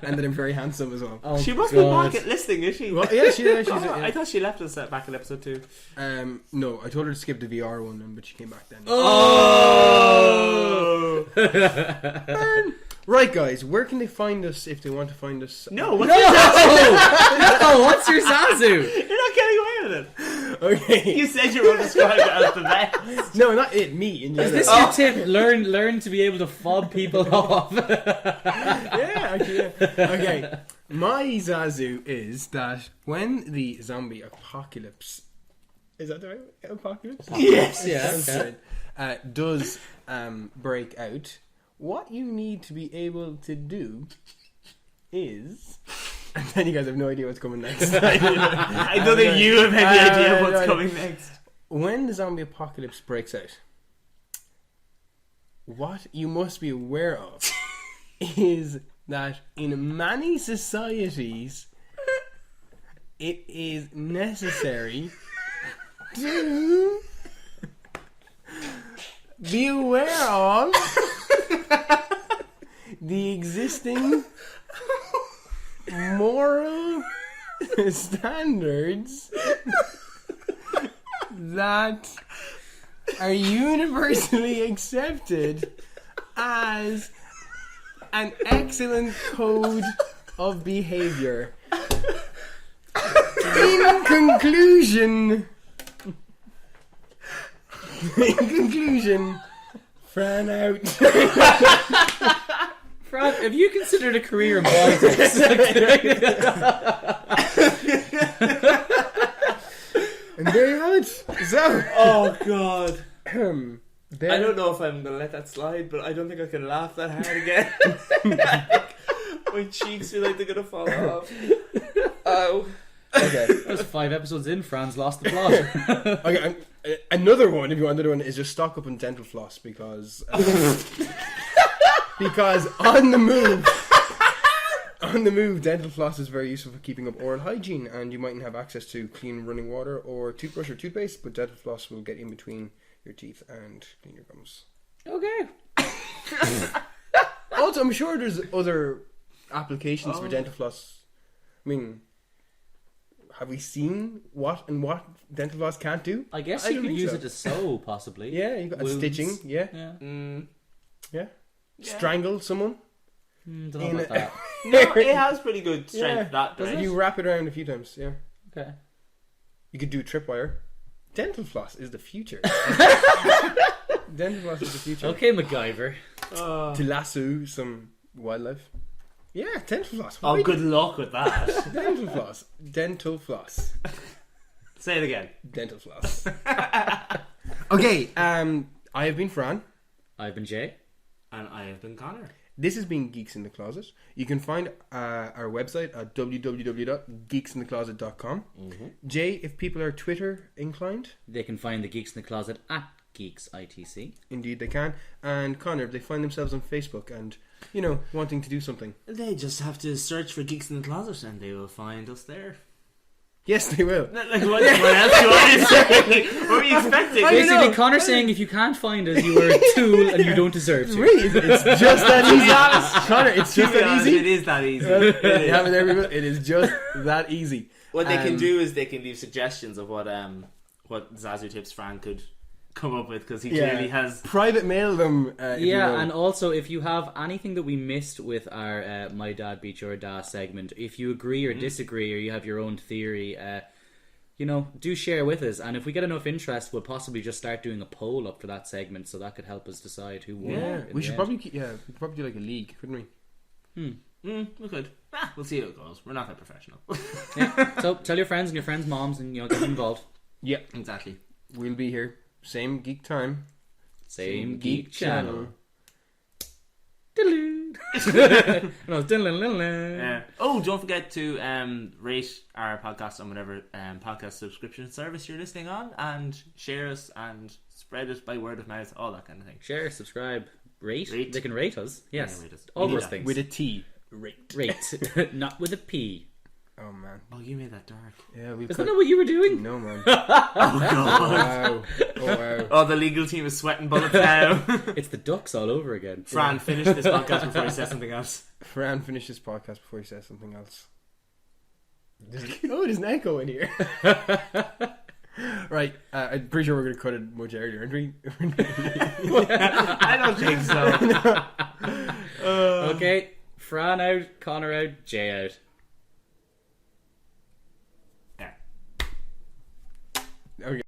and that I'm very handsome as well. Oh, She must be back at listening, is she? Well, yeah, she's. I thought she left us back at episode 2. No, I told her to skip the VR one, but she came back then. Oh! Right, guys, where can they find us if they want to find us? No, what's No! your Zazu? No, what's your Zazu? You're not getting away with it. Okay. You said you were going to describe it as the best. No, not it, me. In Is this your tip? Learn to be able to fob people off. Yeah, actually, yeah. Okay. My Zazu is that when the zombie apocalypse... Is that the right apocalypse? Yes. Yeah, Sounds okay. good. Does break out, what you need to be able to do is... And then you guys have no idea what's coming next. I don't think you have any idea what's no. coming next. When the zombie apocalypse breaks out, what you must be aware of is that in many societies it is necessary to be aware of the existing moral standards that are universally accepted as an excellent code of behavior. In conclusion, Fran out. Fran, have you considered a career in politics? And there you have it. So, Oh god. there, I don't know if I'm gonna let that slide, but I don't think I can laugh that hard again. My cheeks feel like they're gonna fall off. Oh. Okay. That was 5 episodes in, Fran's lost the plot. Okay, another one, if you want another one, is just stock up on dental floss because on the move, dental floss is very useful for keeping up oral hygiene, and you mightn't have access to clean running water or toothbrush or toothpaste, but dental floss will get in between your teeth and clean your gums. Okay. Also, I'm sure there's other applications for dental floss. I mean, have we seen what dental floss can't do? I guess I you don't could think use so. it to sew, possibly. Yeah, you got Wounds. stitching. Yeah, Yeah. yeah. Strangle someone. Don't know In about a- that. No, it has pretty good strength, that Does direction. you wrap it around a few times. Yeah, Okay. you could do tripwire. Dental floss is the future. Dental floss is the future. Okay, MacGyver. To lasso some wildlife. Yeah, dental floss. Oh, Why good luck with that. dental floss. Dental floss. Say it again. Dental floss. Okay, I have been Fran. I've been Jay. And I have been Conor. This has been Geeks in the Closet. You can find our website at www.geeksinthecloset.com. Jay, if people are Twitter inclined, They can find the Geeks in the Closet at Geeks ITC. indeed they can. And Connor, if they find themselves on Facebook and, wanting to do something. They just have to search for Geeks in the Closet and they will find us there. Yes, they will. Like, what else do you want me to say? Like, what were you expecting? I Basically, know. Connor saying if you can't find us, you are a tool and you don't deserve to. Really, it's just that easy. Connor, it's just To be that honest, easy. it is that easy. You have it everywhere. It is just that easy. What they can do is they can leave suggestions of what Zazu tips Fran could come up with, because he clearly has. Private mail them. If you will. And also if you have anything that we missed with our My Dad Beat Your Dad segment, if you agree or disagree or you have your own theory, do share with us. And if we get enough interest, we'll possibly just start doing a poll up for that segment, so that could help us decide who won. Yeah, in we the should end. probably we could probably do like a league, couldn't we? We could. We'll see how it goes. We're not that professional. Yeah. So tell your friends and your friends' moms and get them involved. Yeah, Exactly. we'll be here. Same geek time. Same geek channel. Yeah. Oh, don't forget to rate our podcast on whatever podcast subscription service you're listening on, and share us and spread it by word of mouth, all that kind of thing. Share, subscribe, rate. Rate. They can rate us. Yes, Yeah, rate us. all We need those that. things. With a T. Rate. Rate, not with a P. Oh man. Oh, you made that dark. Yeah, we've Is that not what you were doing? No man. Oh god. Wow. Oh wow. Oh, the legal team is sweating bullets now. It's the ducks all over again. Fran, finish this podcast before he says something else. Fran, finish this podcast before he says something else. There's an echo in here. Right. Right, I'm pretty sure we're going to cut it much earlier, aren't we? I don't think so. Okay, Fran out, Conor out, Jay out. Yeah. Okay.